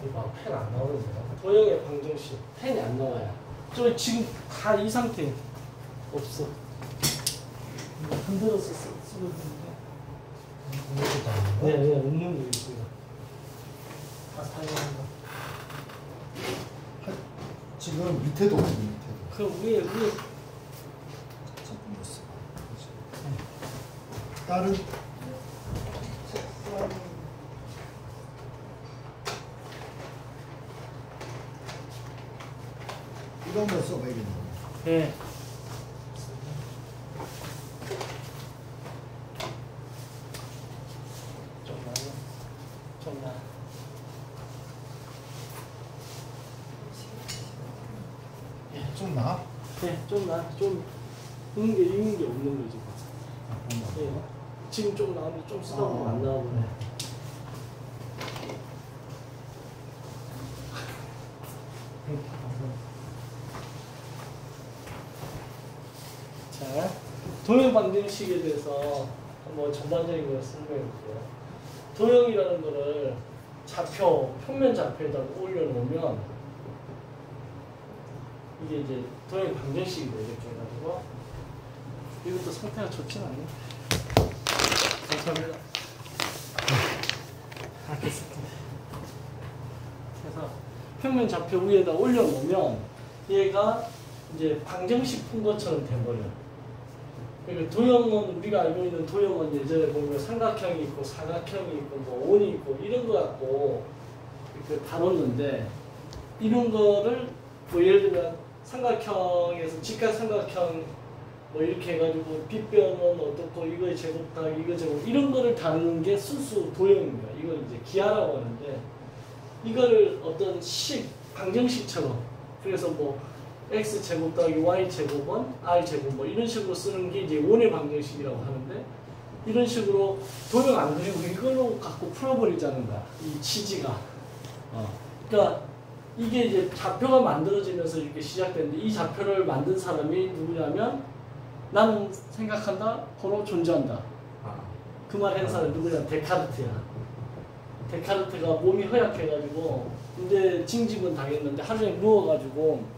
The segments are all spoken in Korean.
이거 펜 안 나오는데요? 도형의 방정식 펜이 안 나와요. 저 지금 다 이 상태 없어. 흔들어서 쓰고 있는데. 네, 없는 거 있어요. 다 사용한다. 지금 밑에도 없네, 밑에도. 그 위에. 다른 이거 한번 써봐야겠네. 네. 좀 나. 예, 좀 나아? 네, 좀 나. 좀 있는 게 없는 거지. 네. 지금 좀 나오는데 좀 쓰다 보면 안 나오네. 자, 도형 방정식에 대해서 한번 전반적인 걸 설명해 볼게요. 도형이라는 거를 평면 좌표에다가 올려놓으면 이게 이제 도형 방정식이 되겠죠. 가지고 이것도 상태가 좋진 않네. 감사합니다. 알겠습니다. 그래서 평면 좌표 위에다 올려놓으면 얘가 이제 방정식 푼 것처럼 돼버려요. 그러니까 도형은 우리가 알고 있는 도형은 예전에 보면 삼각형이 있고 사각형이 있고 뭐 원이 있고 이런 거 갖고 이렇게 다뤘는데 이런 거를 뭐 예를 들면 삼각형에서 직각삼각형 뭐 이렇게 해가지고 빗변은 어떻고 이거의 제곱 더하기 이거 제곱 이런 거를 다루는 게 순수 도형입니다. 이걸 이제 기하라고 하는데 이거를 어떤 방정식처럼 그래서 뭐 x 제곱 더하기 y 제곱은 r 제곱 뭐 이런 식으로 쓰는 게 이제 원의 방정식이라고 하는데 이런 식으로 도형 안 그리고 이걸로 갖고 풀어버리자는 거야. 이 취지가. 그러니까 이게 이제 좌표가 만들어지면서 이렇게 시작되는데 이 좌표를 만든 사람이 누구냐면 나는 생각한다, 호로 존재한다. 그 말 한 사람이 누구냐? 데카르트야. 데카르트가 몸이 허약해가지고 근데 징집은 당했는데 하루 종일 누워가지고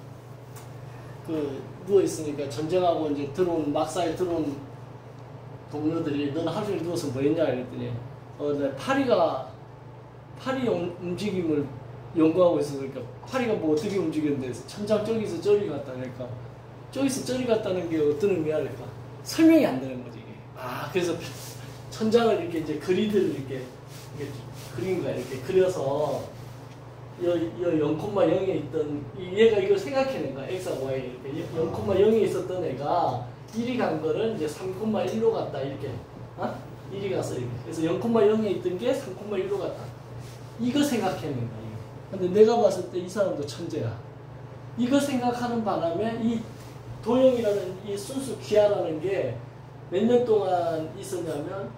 누워있으니까 전쟁하고 이제 막사에 들어온 동료들이 너는 하루 종일 누워서 뭐 했냐 이랬더니 내 파리 움직임을 연구하고 있어서 그러니까 파리가 뭐 어떻게 움직였는데 천장 저기서 저리 갔다 그러니까 저기서 저리 갔다는 게 어떤 의미야 그러니까 설명이 안 되는 거지 이게. 그래서 천장을 이렇게 이제 그리드를 이렇게 그린 거야. 이렇게 그려서 0,0에 있던 얘가 이걸 생각해낸 거야. X하고 Y 이렇게 0,0에 있었던 애가 1이 간 거를 이제 3,1로 갔다 이렇게 1이 가서 이렇게 그래서 0,0에 있던 게 3,1로 갔다 이거 생각해낸 거야. 근데 내가 봤을 때 이 사람도 천재야. 이거 생각하는 바람에 이 도형이라는 이 순수 기하라는 게 몇 년 동안 있었냐면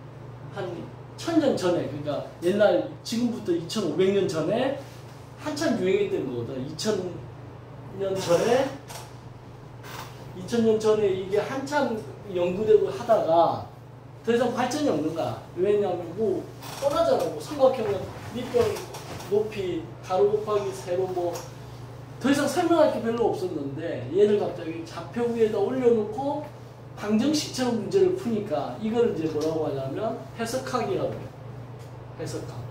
한 1000년 전에 그러니까 옛날 지금부터 2500년 전에 한참 유행했던 거거든. 2000년 전에 이게 한참 연구되고 하다가 더 이상 발전이 없는 거야. 왜냐하면 뭐 뻔하잖아. 뭐 삼각형은 밑변 높이 가로 곱하기 세로 뭐 더 이상 설명할 게 별로 없었는데 얘를 갑자기 좌표 위에다 올려놓고 방정식처럼 문제를 푸니까 이걸 이제 뭐라고 하냐면 해석학이라고 해요. 해석학.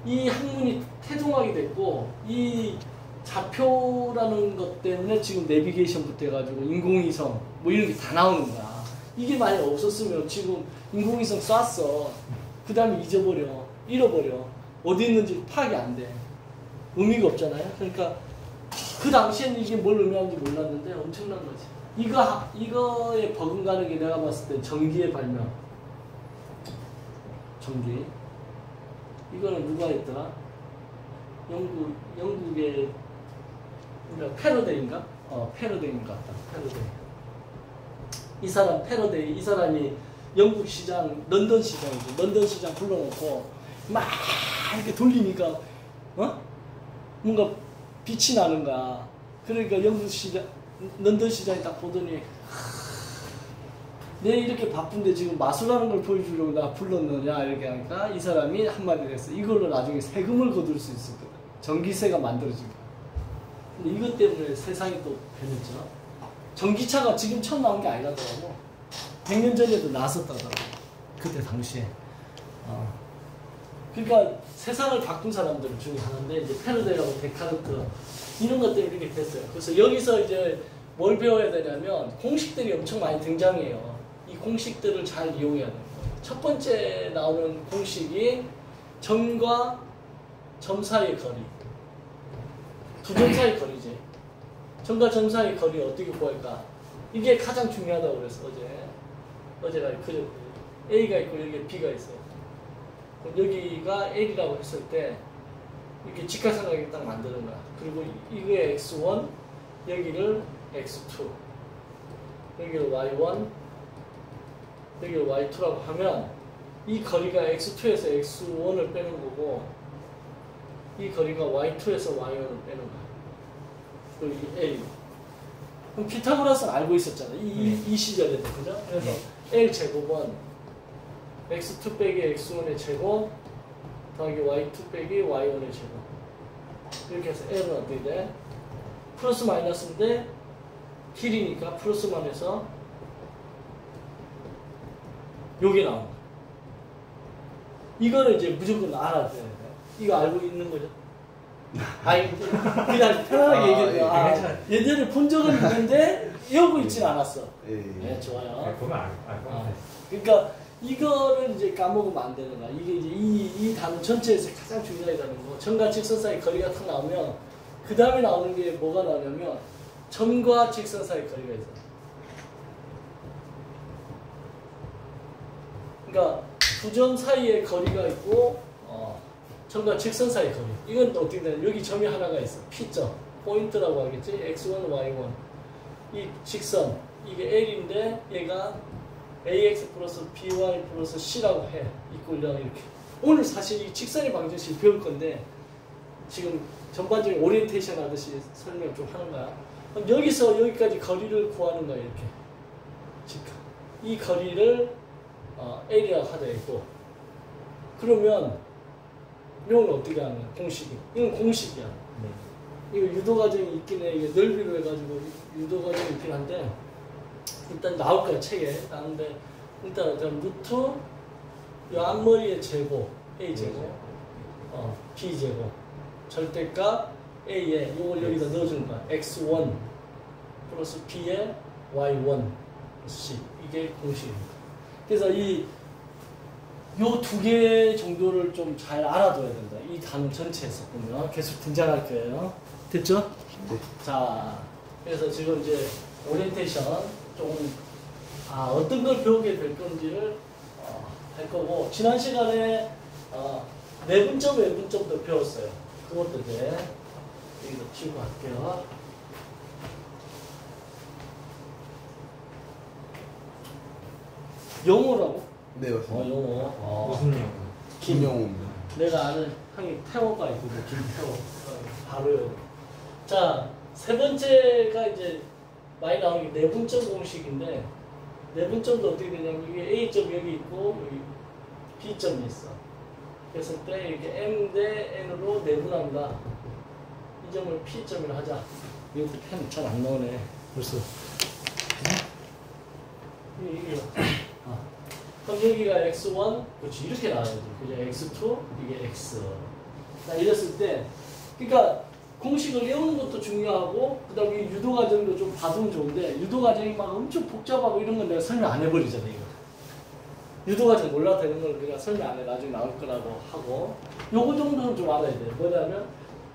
이 학문이 태동하게 됐고 이 좌표라는 것 때문에 지금 내비게이션부터 해가지고 인공위성 뭐 이런 게 다 나오는 거야. 이게 만약 없었으면 지금 인공위성 쐈어. 그 다음에 잃어버려. 어디 있는지 파악이 안 돼. 의미가 없잖아요. 그러니까 그 당시에는 이게 뭘 의미하는지 몰랐는데 엄청난 거지. 이거에 버금가는 게 내가 봤을 때 전기의 발명. 전기. 이거는 누가 했더라? 영국의 패러데이인가? 패러데이인 것 같다. 패러데이. 이 사람이 영국 시장, 런던 시장이죠. 런던 시장 불러놓고 막 이렇게 돌리니까 뭔가 빛이 나는 거야. 그러니까 런던 시장이 딱 보더니 내 이렇게 바쁜데 지금 마술하는 걸 보여주려고 나 불렀느냐 이렇게 하니까 이 사람이 한마디를 했어. 이걸로 나중에 세금을 거둘 수 있을 거다. 전기세가 만들어진 거야. 근데 이것 때문에 세상이 또 변했죠. 전기차가 지금 처음 나온 게 아니라더라고. 100년 전에도 나왔었다더라고. 그때 당시에. 그러니까 세상을 바꾼 사람들 중에 하나인데 이제 패러데하고 데카르트 이런 것 때문에 이렇게 됐어요. 그래서 여기서 이제 뭘 배워야 되냐면 공식들이 엄청 많이 등장해요. 이 공식들을 잘 이용해야 돼요. 첫 번째 나오는 공식이 점과 점 사이의 거리. 두 점 사이의 거리지. 점과 점 사이의 거리 어떻게 구할까? 이게 가장 중요하다고 그랬어, 어제가 그저 A가 있고 여기에 B가 있어요. 그럼 여기가 L이라고 했을 때 이렇게 직각삼각이 딱 만드는 거야. 그리고 이게 X1, 여기를 X2, 여기를 Y1, 여기를 Y2라고 하면 이 거리가 X2에서 X1을 빼는 거고 이 거리가 Y2에서 Y1을 빼는 거야. 그리고 이게 L. 그럼 피타고라스는 알고 있었잖아. 이 시절에도, 그죠? 그래서 L 제곱은 X2 빼기 X1의 제곱 더하기 Y2 빼기 Y1의 제곱. 이렇게 해서 L은 어떻게 돼? 플러스 마이너스인데 길이니까 플러스만 해서 요게 나옵니다. 이거는 이제 무조건 알아야 돼. 이거 알고 있는 거죠. 아니, 그냥 편안하게 얘기해요. 예전에 본 적은 있는데 외우고 있진 않았어. 네, 좋아요. 그거 알고 그러니까 이거를 이제 까먹으면 안 되는 거야. 이게 이제 이 단어 전체에서 가장 중요하다는 거. 점과 직선 사이 거리가 탁 나오면 그 다음에 나오는 게 뭐가 나오냐면 점과 직선 사이 거리가 있어. 그러니까 두 점 사이의 거리가 있고 점과 직선 사이 거리. 이건 어떻게 되냐? 여기 점이 하나가 있어. P점. 포인트라고 하겠지? X1, Y1. 이 직선. 이게 L인데 얘가 AX 플러스 BY 플러스 C라고 해. 이꼴 0 이렇게. 오늘 사실 이 직선의 방정식 배울 건데 지금 전반적인 오리엔테이션 하듯이 설명 좀 하는 거야. 그럼 여기서 여기까지 거리를 구하는 거야. 이렇게. 직각. 이 거리를 L이라고 하자 했고 그러면 이건 어떻게 하는 거야? 공식이. 이건 공식이야. 이거 유도과정이 있긴 해. 이게 넓이로 해가지고 유도과정이 있긴 한데 일단 나올 거야, 책에. 나오는데 일단 루트 이 앞머리의 제곱 A 제곱 B 제곱 절대값 A에 이걸 여기다 넣어주는 거야. X1 플러스 B에 Y1 C 이게 공식입니다. 그래서 요 두 개 정도를 좀 잘 알아둬야 된다. 이 단어 전체에서 보면 계속 등장할 거예요. 됐죠? 네. 자, 그래서 지금 이제 오리엔테이션 조금 어떤 걸 배우게 될 건지를 할 거고 지난 시간에 내분점, 외분점도 배웠어요. 그것도 이제 여기서 치고 갈게요. 영어라고? 네, 맞습니다. 영어. 무슨 영어? 김영호입니다. 내가 아는 형이 태호가 있거든. 김태호. 바로요. 자, 세 번째가 이제 많이 나오는 게 내분점 공식인데 내분점도 어떻게 되냐면 이게 A점 여기 있고 여기 B점이 있어. 그랬을 때 이렇게 M 대 N으로 내분한다. 이 점을 P점이라 하자. 이것도 펜 잘 안 나오네. 벌써. 이게 그럼 여기가 X1, 그렇지, 이렇게 나와야지. 그죠? X2, 이게 X. 자, 이랬을 때, 그러니까 공식을 외우는 것도 중요하고, 그 다음에 유도 과정도 좀 봐두면 좋은데, 유도 과정이 막 엄청 복잡하고 이런 건 내가 설명 안 해버리잖아, 이거. 유도 과정 몰라도 되는 걸 내가 설명 안 해. 나중에 나올 거라고 하고, 요거 정도는 좀 알아야 돼. 뭐냐면,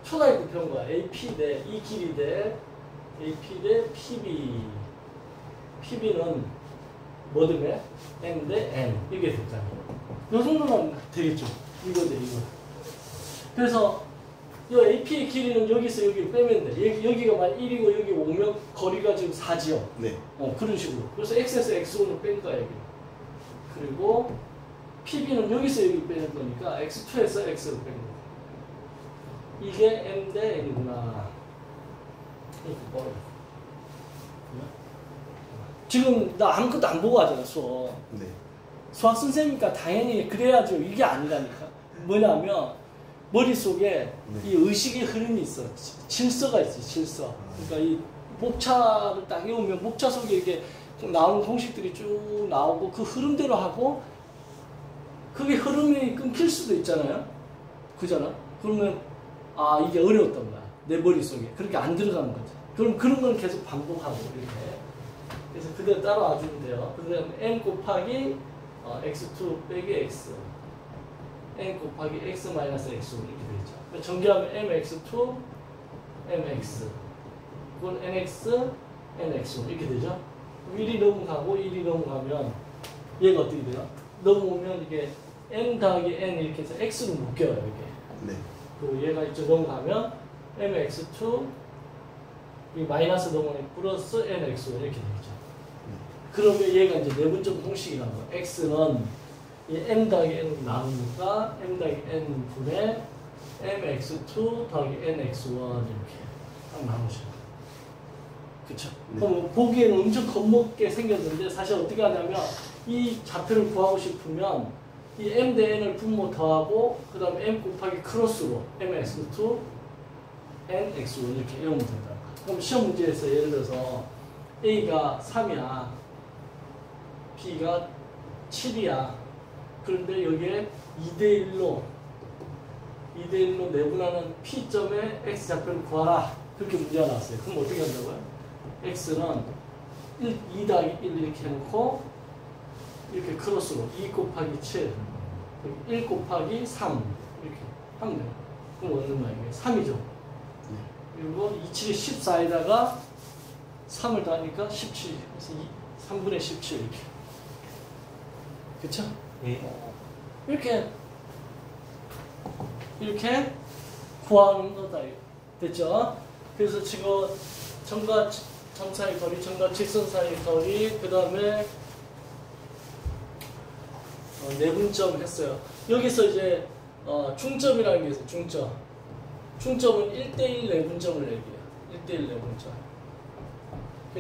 초등학교 때 배운 거야. AP 대, 이 길이 대, AP 대 PB. PB는 뭐든지 M 대 N 이게 됐잖아요. 요 정도는 되겠죠. 이거 대 이거. 그래서 이 AP의 길이는 여기서 여기 빼면 돼. 여기가 만 1이고 여기 오면 거리가 지금 4지요. 네. 그런 식으로. 그래서 X에서 X1을 뺀 거야, 여기. 그리고 PB는 여기서 여기 빼는 거니까 X2에서 X를 뺀 거야. 이게 M 대 N이구나. 이렇게 버려. 지금 나 아무것도 안 보고 하잖아, 수업. 네. 수학 선생님이니까 당연히 그래야죠. 이게 아니라니까. 뭐냐면 머릿속에 네. 이 의식의 흐름이 있어. 질서가 있어, 질서. 그러니까 이 목차를 딱 외우면 목차 속에 이렇게 나오는 공식들이 쭉 나오고 그 흐름대로 하고 그게 흐름이 끊길 수도 있잖아요. 그잖아. 그러면 아 이게 어려웠던 거야. 내 머릿속에. 그렇게 안 들어가는 거지. 그럼 그런 건 계속 반복하고 이렇게. 그래서 그대로 따라와 주면 돼요. 그 다음에 n 곱하기 x2 빼기 x n 곱하기 x 마이너스 x5 이렇게 되죠. 그러니까 전개하면 mx2 mx 그건 nx nx5 이렇게 되죠. 1이 넘어가고 1이 넘어가면 얘가 어떻게 돼요? 넘어오면 이게 n 더하기 n 이렇게 해서 x로 묶여요 이게. 네. 그리고 얘가 이쪽 넘어가면 mx2 이 마이너스 넘어가면 플러스 nx5 이렇게 되죠. 그러면 얘가 이제 내분점 공식이라는 거예요. x는 이 m 더하기 n 나누니까 m 더하기 n 분의 mx2 더하기 nx1 이렇게 딱 나누셔요. 그쵸? 네. 그럼 보기에는 엄청 겁먹게 생겼는데 사실 어떻게 하냐면 이 좌표를 구하고 싶으면 이 m 대 n을 분모 더하고 그 다음에 m 곱하기 크로스로 mx2 nx1 이렇게 외우면 된다. 그럼 시험 문제에서 예를 들어서 a가 3이야 b가 7이야 그런데 여기에 2대1로 내분하는 p점의 x좌표를 구하라 그렇게 문제가 나왔어요. 그럼 어떻게 한다고요? x는 2 더하기 1 이렇게 해놓고 이렇게 크로스로 2 곱하기 7 1 곱하기 3 이렇게 하면 돼요. 그럼 얼마야 이게? 3이죠. 그리고 2, 7이 14에다가 3을 더하니까 17 그래서 3분의 17 이렇게 그쵸? 네. 이렇게 구하는 거다 됐죠? 그래서 지금 점과 점 사이 거리, 점과 직선 사이 거리, 그 다음에 내분점 했어요. 여기서 이제 중점이라는 게 있어요. 중점은 1대1 내분점을 얘기해요. 1대1 내분점.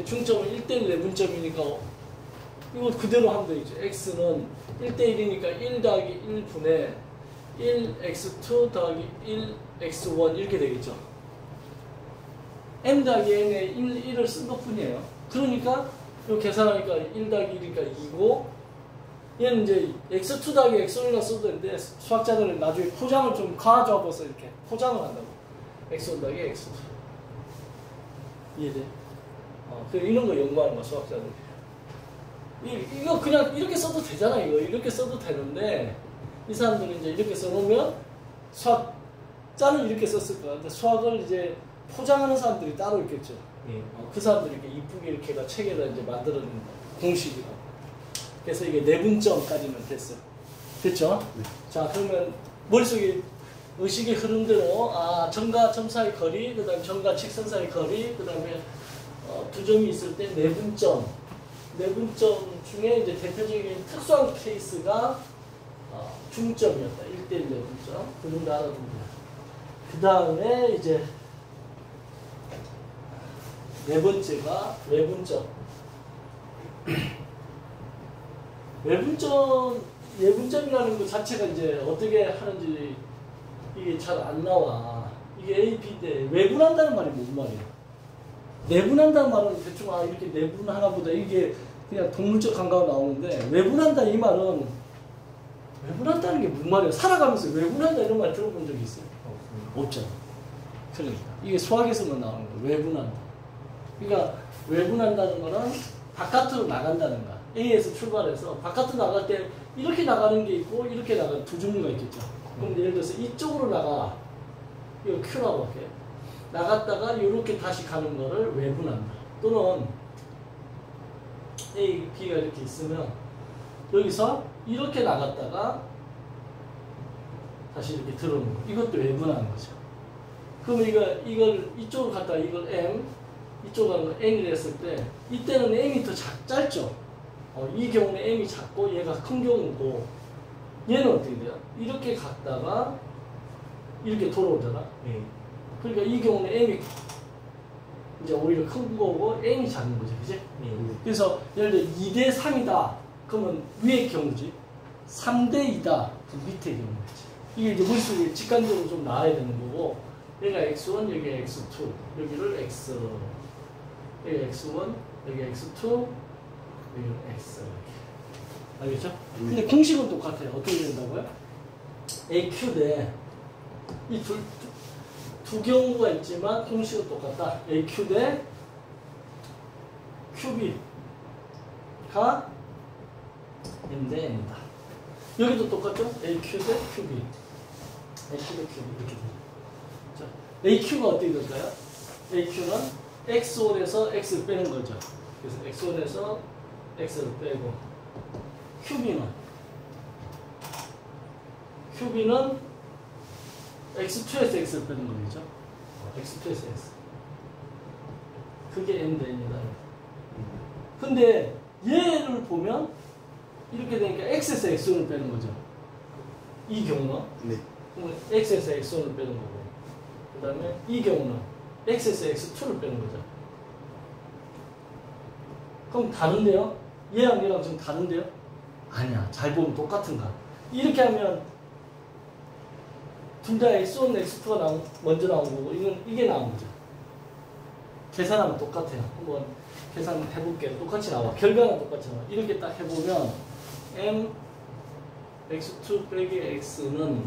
중점은 1대1 내분점이니까 이거 그대로 하면 되겠죠. x는 1대1이니까 1 더하기 1분의 1x2 더하기 1x1 이렇게 되겠죠. m 더하기 n에 1을 쓴 것 뿐이에요. 그러니까 이거 계산하니까 1 더하기 1이니까 2고 얘는 이제 x2 더하기 x1이라 써도 되는데 수학자들은 나중에 포장을 좀 가져와서 이렇게 포장을 한다고. x1 더하기 x2 이해돼? 이런 거 연구하는 거야 수학자들이. 이거 그냥 이렇게 써도 되잖아. 이렇게 써도 되는데 이 사람들은 이제 이렇게 써놓으면 수학자는 이렇게 썼을 거야. 근데 수학을 이제 포장하는 사람들이 따로 있겠죠. 그 사람들이 이렇게 이쁘게 이렇게가 책에다 이제 만들어낸 공식이라고. 그래서 이게 내분점까지는 됐어. 됐죠? 네. 자, 그러면 머릿속에 의식의 흐름대로 점과 점 사이 거리, 그 다음에 점과 직선 사이 거리, 그 다음에 두 점이 있을 때 내분점 중에 이제 대표적인 특수한 케이스가 중점이었다. 1대1 내분점. 그 정도 알아두면 돼요. 그 다음에 이제 네 번째가 외분점. 외분점이라는 것 자체가 이제 어떻게 하는지 이게 잘 안 나와. 이게 A, B 때 외분한다는 말이 무슨 말이야? 내분한다는 말은 대충 이렇게 내분하나 보다 이게 그냥 동물적 감각으로 나오는데 외분한다 이 말은 외분한다는 게 무슨 말이야? 살아가면서 외분한다 이런 말 들어본 적이 있어요? 없잖아. 그러니까 이게 수학에서만 나오는 거야. 외분한다. 그러니까 외분한다는 거는 바깥으로 나간다는 거야. A에서 출발해서 바깥으로 나갈 때 이렇게 나가는 게 있고 이렇게 나가는 두 종류가 있겠죠. 그럼 예를 들어서 이쪽으로 나가. 이거 Q라고 할게요. 나갔다가 이렇게 다시 가는 거를 외분한다. 또는 A, B가 이렇게 있으면 여기서 이렇게 나갔다가 다시 이렇게 들어오는 거. 이것도 외분하는 거죠. 그러면 이걸 이쪽으로 갔다가 이걸 M, 이쪽으로 가는 거 N이라 했을 때 이때는 M이 더 짧죠. 이 경우는 M이 작고 얘가 큰 경우고 얘는 어떻게 돼요? 이렇게 갔다가 이렇게 돌아오잖아. 그러니까 이 경우는 M이 이제 오히려 큰 거고 M이 작은 거죠. 그지? 그래서 예를 들어 2대 3이다. 그러면 위의 경우지. 3대 2다. 그 밑의 경우지. 이게 이제 머릿속에 직관적으로 좀 나와야 되는 거고, 여기가 x1, 여기가 x2, 여기를 x, 여기 x1, 여기 x2, 여기를 x. 알겠죠? 근데 공식은 똑같아요. 어떻게 된다고요? AQ 대, 이 두 경우가 있지만 공식은 똑같다. AQ 대 QB가 M 대 N이다. 여기도 똑같죠? AQ 대 QB. AQ 대 QB 이렇게 되죠. 자, AQ가 어떻게 될까요? AQ는 X1에서 X를 빼는 거죠. 그래서 X1에서 X를 빼고, QB는 X2에서 X를 빼는 거죠. X2에서 X. 그게 M 대 N이다. 근데 얘를 보면 이렇게 되니까 X에서 X1을 빼는 거죠. 이 경우는. 네. 그러면 X에서 X1을 빼는 거고, 그 다음에 이 경우는 X에서 X2를 빼는 거죠. 그럼 다른데요? 얘랑 얘랑 좀 다른데요? 아니야. 잘 보면 똑같은가. 이렇게 하면 둘 다 X1, X2가 먼저 나온 거고, 이게 나온 거죠. 계산하면 똑같아요. 한번 계산해 볼게요. 똑같이 나와. 결과는 똑같이 나와. 이렇게 딱 해보면 M X2 빼기 X는,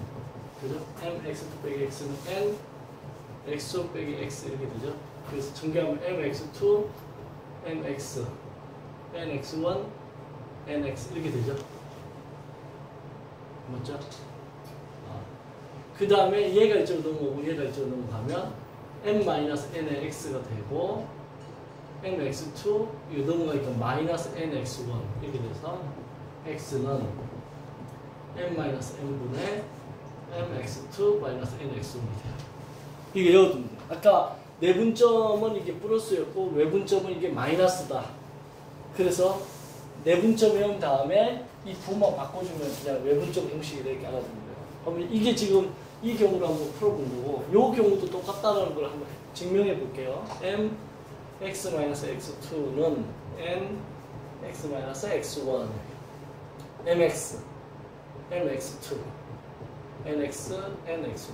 그죠? M X2 빼기 X는 N X1 빼기 X 이렇게 되죠. 그래서 전개하면 M X2 M X N X1 N X 이렇게 되죠. 맞죠? 그 다음에 얘가 이쪽으로 넘어오고 얘가 이쪽으로 넘어가면 M-N의 X가 되고, MX2 이거 넘어가니까 마이너스 NX1 이렇게 돼서 X는 M-N분의 MX2 마이너스 NX1이 돼요. 이게 여러분 아까 내분점은 이게 플러스였고 외분점은 이게 마이너스다. 그래서 내분점 외운 다음에 이 부만 바꿔주면 그냥 외분점 형식이 이렇게 알아듣는 거예요. 그러면 이게 지금 이 경우를 한번 풀어본 거고, 요 경우도 똑같다는 걸 한번 증명해 볼게요. M x-x2는 n x-x1 mx mx2 nx nx1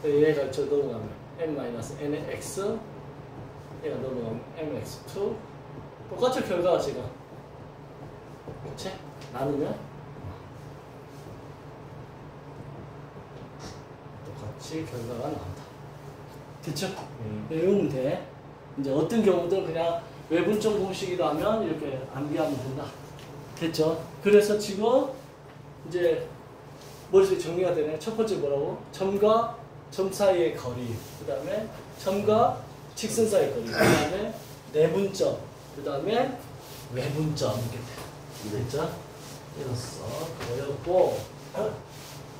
얘가 저 넘어가면 m-n의 x 얘가 넘어가면 mx2 똑같죠 결과가 지금. 그치? 나누면 똑같이 결과가 나온다. 됐죠? 외우면 돼. 이제 어떤 경우든 그냥 외분점 공식이라면 이렇게 암기하면 된다. 됐죠? 그래서 지금 이제 머릿속에 정리가 되네. 첫 번째 뭐라고? 점과 점 사이의 거리, 그 다음에 점과 직선 사이의 거리, 그 다음에 내분점, 그 다음에 외분점 이렇게 돼. 됐죠? 이랬어. 그거였고,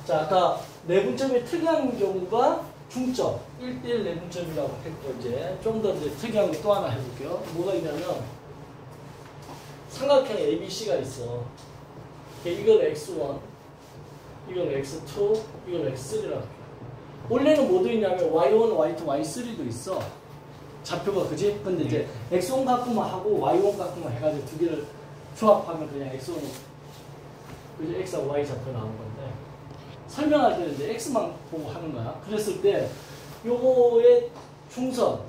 자 아까 내분점의 특이한 경우가 중점, 1대1 내분점이라고 했고, 이제 좀 더 이제 특이한 게 또 하나 해볼게요. 뭐가 있냐면, 삼각형 ABC가 있어. 이건 X1, 이건 X2, 이건 X3라고 해요. 원래는 뭐도 있냐면 Y1, Y2, Y3도 있어. 좌표가, 그지? 근데 이제 X1 갖고만 하고 Y1 갖고만 해가지고 두 개를 조합하면 그냥 X1, 그지? X하고 Y 좌표 나오는 건데. 설명할 때는 이제 X만 보고 하는 거야. 그랬을 때, 요거의 중선,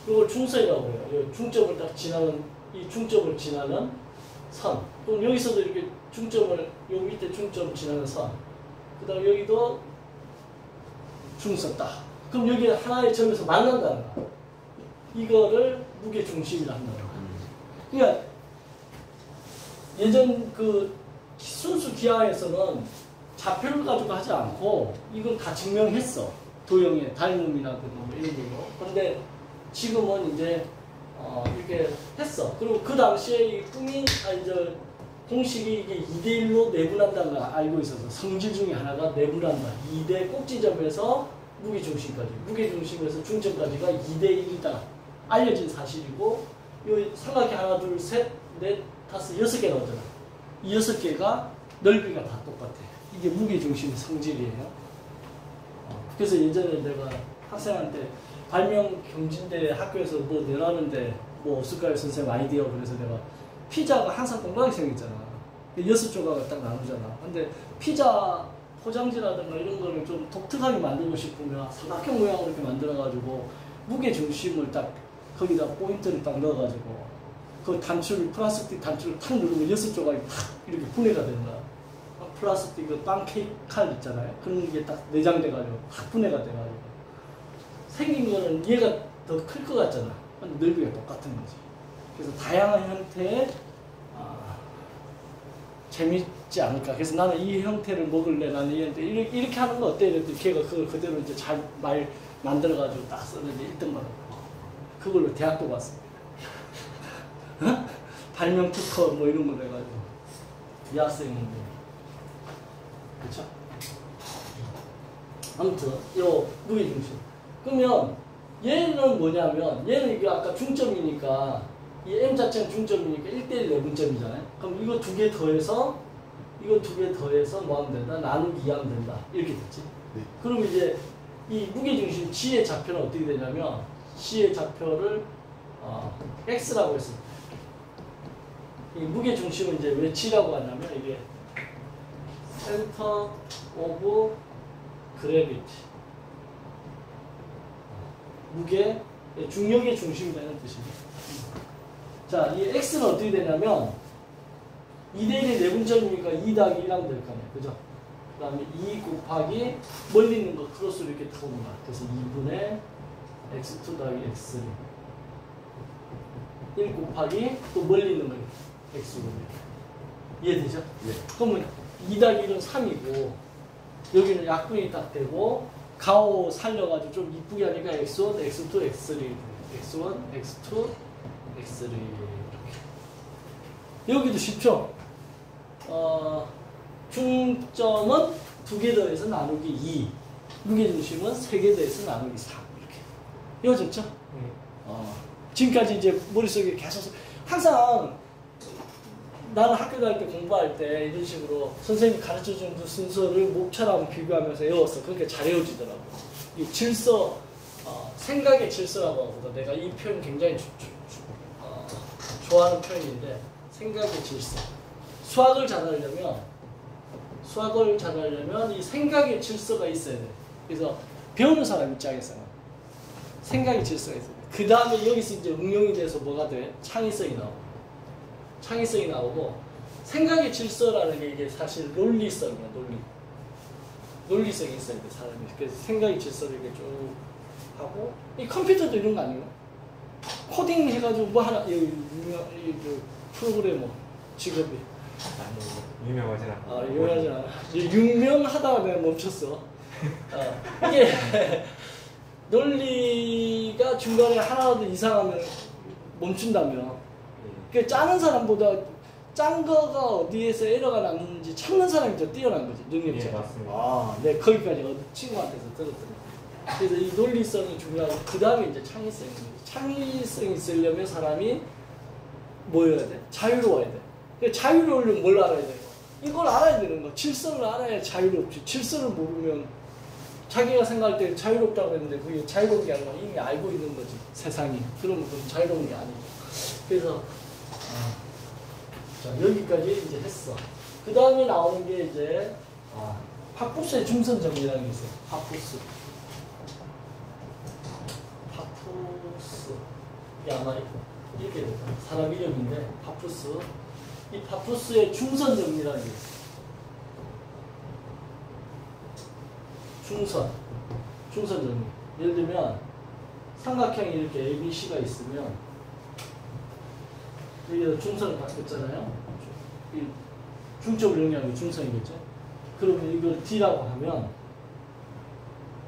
요걸 중선이라고 해요. 요 중점을 딱 지나는, 이 중점을 지나는 선. 또 여기서도 이렇게 중점을, 요 밑에 중점 지나는 선. 그 다음에 여기도 중선 딱. 그럼 여기 하나의 점에서 만난다는 거야. 이거를 무게중심이라 한다는 거야. 그러니까, 예전 그 순수 기하에서는 좌표를 가지고 하지 않고 이걸 다 증명했어. 도형의 닮음이라든가 뭐 이런 걸로. 그런데 지금은 이제 이렇게 했어. 그리고 그 당시에 이 꿈이 이제 공식이 이게 2대1로 내분한다는 걸 알고 있어서 성질 중에 하나가 내분한다. 2대 꼭지점에서 무게중심까지, 무게중심에서 중점까지가 2대1이다. 알려진 사실이고, 이 삼각형 하나, 둘, 셋, 넷, 다섯, 6개 나오잖아. 이 6개가 넓이가 다 똑같아. 이게 무게중심 성질이에요. 그래서 예전에 내가 학생한테 발명 경진대 학교에서 뭐 내라는데 뭐 없을까요 선생님 아이디어. 그래서 내가 피자가 항상 동그랗게 생겼잖아. 6조각을 딱 나누잖아. 근데 피자 포장지라든가 이런 거를 좀 독특하게 만들고 싶으면 삼각형 모양으로 이렇게 만들어가지고 무게 중심을 딱 거기다 포인트를 딱 넣어가지고 그 단추를 플라스틱 단추를 탁 누르면 6조각이 탁 이렇게 분해가 되는 거야. 플라스틱 그 빵 케이크 칼 있잖아요. 그런 게 딱 내장돼가지고 탁 분해가 돼가지고 생긴 거는 얘가 더 클 것 같잖아. 근데 넓이가 똑같은 거지. 그래서 다양한 형태의 재밌지 않을까. 그래서 나는 이 형태를 먹을래. 나는 이 형태 이렇게 하는 거 어때? 이랬더니 걔가 그걸 그대로 이제 잘 말 만들어가지고 딱 썼는데 1등 받았고 그걸로 대학도 갔습니다. 발명 특허 뭐 이런 거 해가지고 여학생인데 그쵸? 아무튼 요 무게중심. 그러면 얘는 뭐냐면 얘는 이게 아까 중점이니까 이 M 자체는 중점이니까 1대1 내분점이잖아요. 그럼 이거 두 개 더해서 이거 두 개 더해서 뭐 하면 된다? 나누기 2하면 된다. 이렇게 됐지? 네. 그럼 이제 이 무게중심 G의 좌표는 어떻게 되냐면 G의 좌표를 X라고 했습니다. 이 무게중심은 이제 왜 G라고 하냐면 이게 Center of Gravity 무게, 중력의 중심이라는 뜻입니다. 자, 이 X는 어떻게 되냐면 2대1의 내분점이니까 2 더하기 1하면 될 거 아니에요. 그죠? 그 다음에 2 곱하기 멀리 있는 거 크로스로 이렇게 타오는 거야. 그래서 2분의 X2 더하기 X3 1 곱하기 또 멀리 있는 거 X5 이해되죠? 예. 그러면 2 더하기 1은 3이고 여기는 약분이 딱 되고 가오 살려가지고 좀 이쁘게 하니까 X1, X2, X3 X1, X2, X3 이렇게 여기도 쉽죠? 중점은 2개 더해서 나누기 2 무게중심은 3개 더해서 나누기 3 이렇게 이어졌죠? 지금까지 이제 머릿속에 계속 항상 나는 학교 다닐 때 공부할 때 이런 식으로 선생님이 가르쳐준 그 순서를 목차랑 비교하면서 외웠어. 그러니까 잘 외워지더라고. 이 질서, 생각의 질서라고 하거든. 내가 이 표현 굉장히 좋아하는 표현인데 생각의 질서. 수학을 잘하려면 이 생각의 질서가 있어야 돼. 그래서 배우는 사람 입장에서는 생각의 질서가 있어야 돼. 그 다음에 여기서 이제 응용이 돼서 뭐가 돼? 창의성이 나오고. 창의성이 나오고 생각의 질서라는 게 이게 사실 논리성이야. 논리성이 있어야 돼 사람이. 그래서 생각의 질서를 이렇게 쭉 하고 이 컴퓨터도 이런 거 아니에요? 코딩 해가지고 뭐 하나 이 프로그래머 직업이 유명하진 않아. 유명하지 않아. 유명하다가 내가 멈췄어. 이게 논리가 중간에 하나라도 이상하면 멈춘다면. 그 짜는 사람보다 짠 거가 어디에서 에러가 났는지 찾는 사람이 더 뛰어난 거지, 능력자가. 예, 맞습니다. 네, 거기까지 친구한테서 들었더니. 그래서 이 논리성이 중요하고, 그 다음에 이제 창의성이. 창의성이 있으려면 사람이 뭐여야 돼? 자유로워야 돼. 자유로우려면 뭘 알아야 돼? 이걸 알아야 되는 거. 질서를 알아야 자유롭지. 질서를 모르면 자기가 생각할 때 자유롭다고 했는데 그게 자유로운 게 아니라 이미 알고 있는 거지, 세상이. 그러면 그건 자유로운 게 아니고. 그래서 자, 여기까지 이제 했어. 그 다음에 나오는 게 이제 파푸스의 중선 정리라는 게 있어요. 파푸스. 이게 아마 이렇게 됐다. 사람 이름인데 파푸스. 이 파푸스의 중선 정리라는 게 있어요. 중선 정리. 예를 들면 삼각형이 이렇게 ABC가 있으면 여기다 중선을 바꿨잖아요. 이 중점을 영향이 중선이겠죠. 그러면 이걸 D라고 하면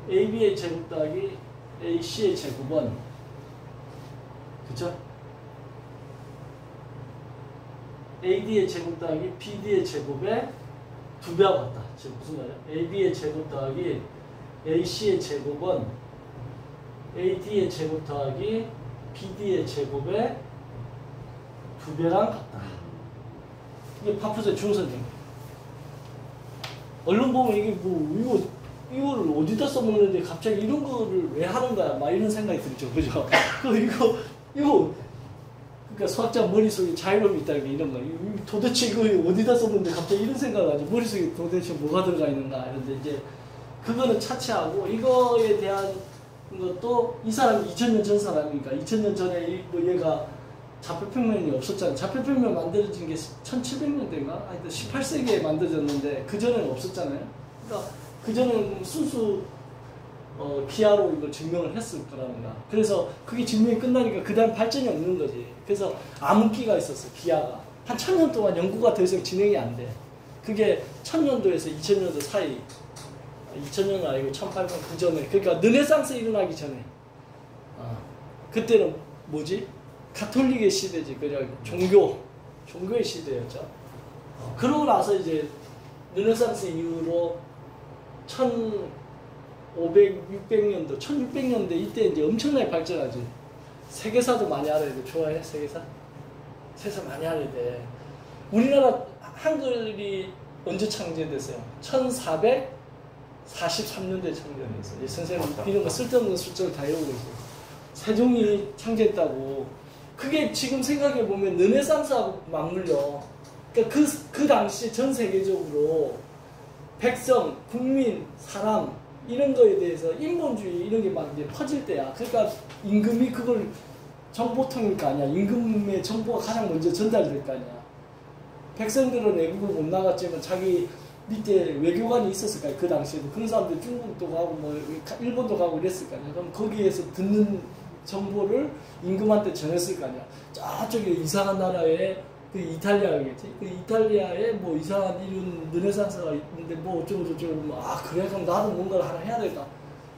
AB의 제곱 더하기 AC의 제곱은 그쵸? AD의 제곱 더하기 BD의 제곱의 2배와 같다. 지금 무슨 말이야? AB의 제곱 더하기 AC의 제곱은 AD의 제곱 더하기 BD의 제곱의 2배랑 같다. 이게 파푸스의 중선정리. 얼른 보면 이게 뭐 이거를 어디다 써먹는데 갑자기 이런 거를 왜 하는 거야? 막 이런 생각이 들죠, 그죠? 이거 그러니까 수학자 머릿속에 자유로움이 있다는 게 이런 거. 도대체 이거 어디다 썼는데 갑자기 이런 생각을 하지. 머릿속에 도대체 뭐가 들어가 있는가. 이런데 이제 그거는 차치하고 이거에 대한 것도 이 사람이 2000년 전 사람이니까 2000년 전에 뭐 얘가 좌표평면이 없었잖아요. 좌표평면 만들어진 게 1700년대인가? 하여튼 18세기에 만들어졌는데 그전에는 없었잖아요. 그러니까 그전에는 순수 기하로 이걸 증명을 했을 거라는 거야. 그래서 그게 증명이 끝나니까 그 다음 발전이 없는 거지. 그래서 암흑기가 있었어, 기하가. 한 1000년 동안 연구가 더 이상 진행이 안 돼. 그게 1000년도에서 2000년도 사이. 2000년은 아니고 1800년 그 전에. 그러니까 르네상스 일어나기 전에. 그때는 뭐지? 가톨릭의 시대지. 그냥 종교의 시대였죠. 그러고 나서 이제 르네상스 이후로 1500, 600년도, 1600년대 이때 이제 엄청나게 발전하지. 세계사도 많이 알아야 돼. 좋아해? 세계사? 세계사 많이 알아야 돼. 우리나라 한글이 언제 창제됐어요? 1443년도에 창제됐어요. 선생님 이런 거 쓸데없는 숫자를 다 외우고 있어요. 세종이 창제했다고. 그게 지금 생각해보면 르네상스하고 맞물려. 그러니까 그 당시 전 세계적으로 백성, 국민, 사람 이런 거에 대해서 인본주의 이런 게 막 이제 퍼질 때야. 그러니까 임금이 그걸 정보통일 거 아니야. 임금의 정보가 가장 먼저 전달될 거 아니야. 백성들은 외국을 못 나갔지만 자기 밑에 외교관이 있었을 거야. 그 당시에도. 그런 사람들 중국도 가고 뭐 일본도 가고 이랬을 거 아니야. 그럼 거기에서 듣는 정보를 임금한테 전했을 거 아니야. 저쪽에 이상한 나라에 그 이탈리아겠지. 그 이탈리아에 뭐 이상한 이런 르네상스가 있는데 뭐 어쩌고 저쩌고 뭐 그래 그럼 나도 뭔가를 하나 해야 될까.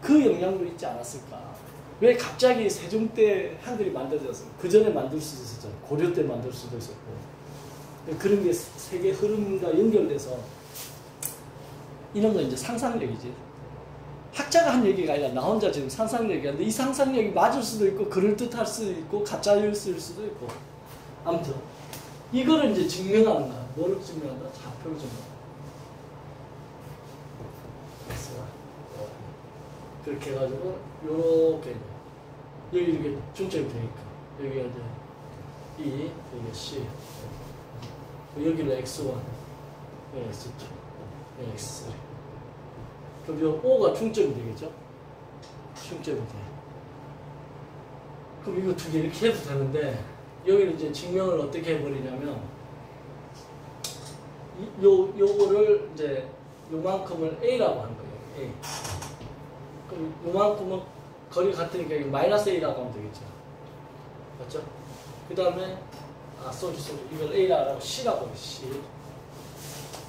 그 영향도 있지 않았을까. 왜 갑자기 세종 때 한글이 만들어졌어? 그 전에 만들 수도 있었잖아. 고려 때 만들 수도 있었고. 그런 게 세계 흐름과 연결돼서 이런 건 이제 상상력이지. 학자가 한 얘기가 아니라 나 혼자 지금 상상력이야. 근데 이 상상력이 맞을 수도 있고 그럴듯할 수도 있고 가짜일 수도 있고. 아무튼 이거를 이제 증명하는 거야. 뭐를 증명한다? 좌표를 증명한다. 그렇게 해가지고 요렇게 여기 이렇게 중점이 되니까 여기가 이제 E, 여기가 C, 여기는 X1, 여기 X2, 여기 X3. 그럼 요 O가 중점이 되겠죠? 중점이 돼. 그럼 이거 두 개 이렇게 해도 되는데 여기는 이제 증명을 어떻게 해버리냐면 요거를 이제 요만큼을 A라고 하는 거예요. A. 그럼 요만큼은 거리 같으니까 이거 마이너스 A라고 하면 되겠죠. 맞죠? 그 다음에 소리 이걸 A라고 하고 C라고 해요. C.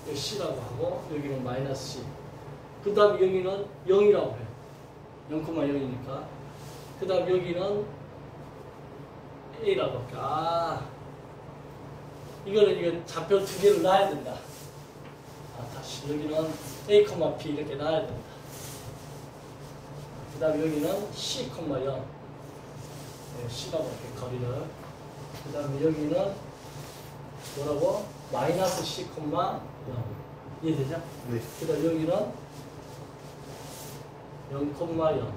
여기 C라고 하고 여기는 마이너스 C. 그 다음 여기는 0이라고 해요. 0,0이니까. 그 다음 여기는 A라고 할게요. 이거는 좌표 두 개를 놔야 된다. 다시 여기는 A, P 이렇게 놔야 된다. 그 다음 여기는 C, 0. C라고 할게요. 거리를. 그 다음에 여기는 뭐라고? 마이너스 C, 0. 이해되죠? 네. 그 다음 여기는 0,0 이렇게.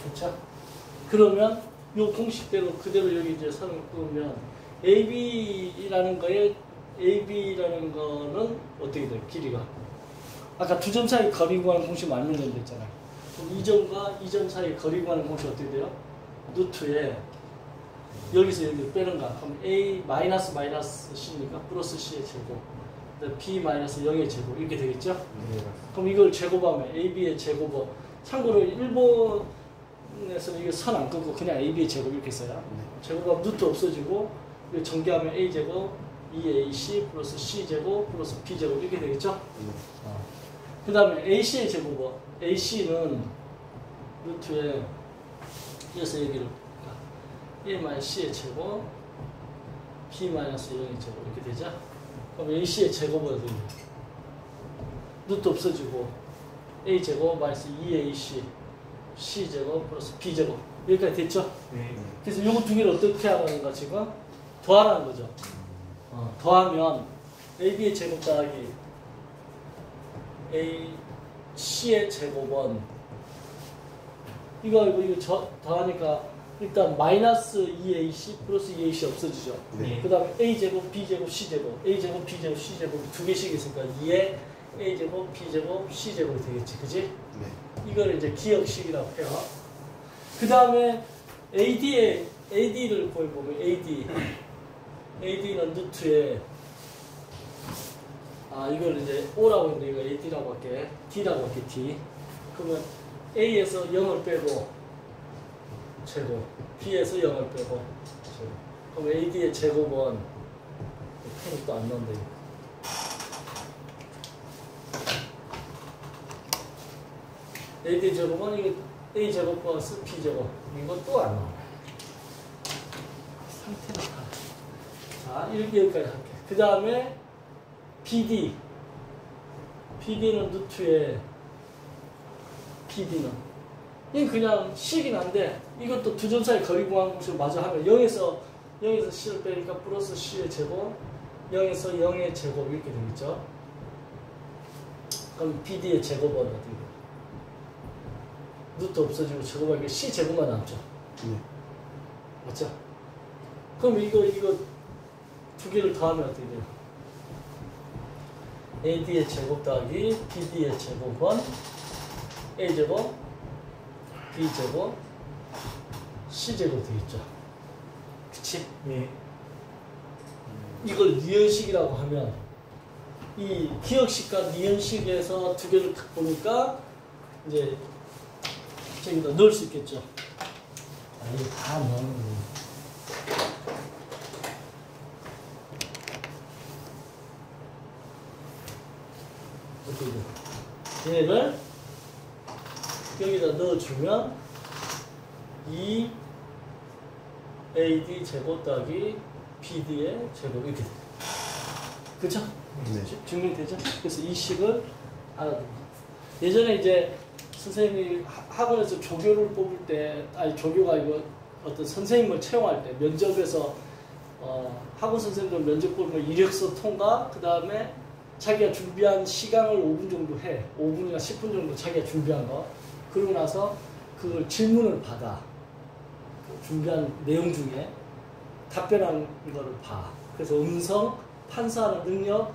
그렇죠? 그러면 요 공식대로 그대로 여기 이제 선을 끄면 AB라는 거는 어떻게 돼요? 길이가. 아까 두 점 사이 거리 구하는 공식 만들면 됐잖아요. 그럼 이 점과 이 점 사이 거리 구하는 공식 어떻게 돼요? 루트에 여기서 여기 빼는 거야. 그럼 A 마이너스 C니까 플러스 C의 제곱. B 마이너스 0의 제곱 이렇게 되겠죠? 네. 그럼 이걸 제곱하면 AB의 제곱은 참고로 일본에서는 이거 선 안 끊고 그냥 AB의 제곱 이렇게 써요. 제곱하면 루트 없어지고 이거 전개하면 A 제곱 2AC 플러스 C 제곱 플러스 B 제곱 이렇게 되겠죠? 그 다음에 AC의 제곱은 AC는 루트에 이어서 얘기를 A 마이너스 C의 제곱 B 마이너스 0의 제곱 이렇게 되죠? 그럼 AC의 제곱은 어떻게 돼요? 루트 없어지고 A제곱 마이너스 2AC C제곱 플러스 B제곱 여기까지 됐죠? 네. 그래서 요거 두 개를 어떻게 하라는가 지금? 더하라는 거죠. 더하면 AB의 제곱 더하기 AC의 제곱은 이거 더하니까 일단 마이너스 2ac 플러스 2ac 없어지죠. 네. 그 다음에 a제곱, b제곱, c제곱, a제곱, b제곱, c제곱이 두 개씩 있으니까 2에 a제곱, b제곱, c제곱이 되겠지. 그지? 네. 이걸 이제 기억식이라고 해요. 그 다음에 AD를 보면 AD는 루트에 이걸 이제 O라고 했는데 이거 AD라고 할게. D라고 할게. D. 그러면 A에서 0을 빼고 제곱, B에서 0을 빼고 제곱. 그럼 AD의 제곱은 펜이 또 안 나온다. AD 제곱은 이거 A 제곱 플러스 B 제곱. 이건 또 안 나와. 상태가 다. 자, 이렇게 여기까지 할게. 그 다음에 BD는 루트에 BD는 이건 그냥 식이긴 한데 이것도 두 점 사이 거리 구하는 것을 마저 하면 0에서 C를 빼니까 플러스 C의 제곱 0에서 0의 제곱 이렇게 되겠죠. 그럼 BD의 제곱은 어떻게 돼요? 루트 없어지고 제곱하니까 C 제곱만 남죠. 네. 맞죠? 그럼 이거 두 개를 더하면 어떻게 돼요? AD의 제곱 더하기 BD의 제곱은 A제곱, B제곱, C제곱 되겠죠. 그치? 네. 이걸 니은식이라고 하면 이 기억식과 니은식에서 두 개를 딱 보니까 이제 저기다 넣을 수 있겠죠. 이거 다 넣는 거예요. 어떻게 돼? 얘를 여기다 넣어주면 2AD 제곱 더하기 BD의 제곱 이렇게 돼. 그쵸? 네. 증명되죠? 그래서 이 식을 알아둡니다. 예전에 이제 선생님이 학원에서 조교를 뽑을 때, 조교가 이거 어떤 선생님을 채용할 때 면접에서 학원 선생님들 면접 보면 이력서 통과, 그 다음에 자기가 준비한 시간을 5분 정도 해. 5분이나 10분 정도 자기가 준비한 거. 그러고 나서 그 질문을 받아. 준비한 내용 중에 답변한 거를 봐. 그래서 음성, 판사하는 능력,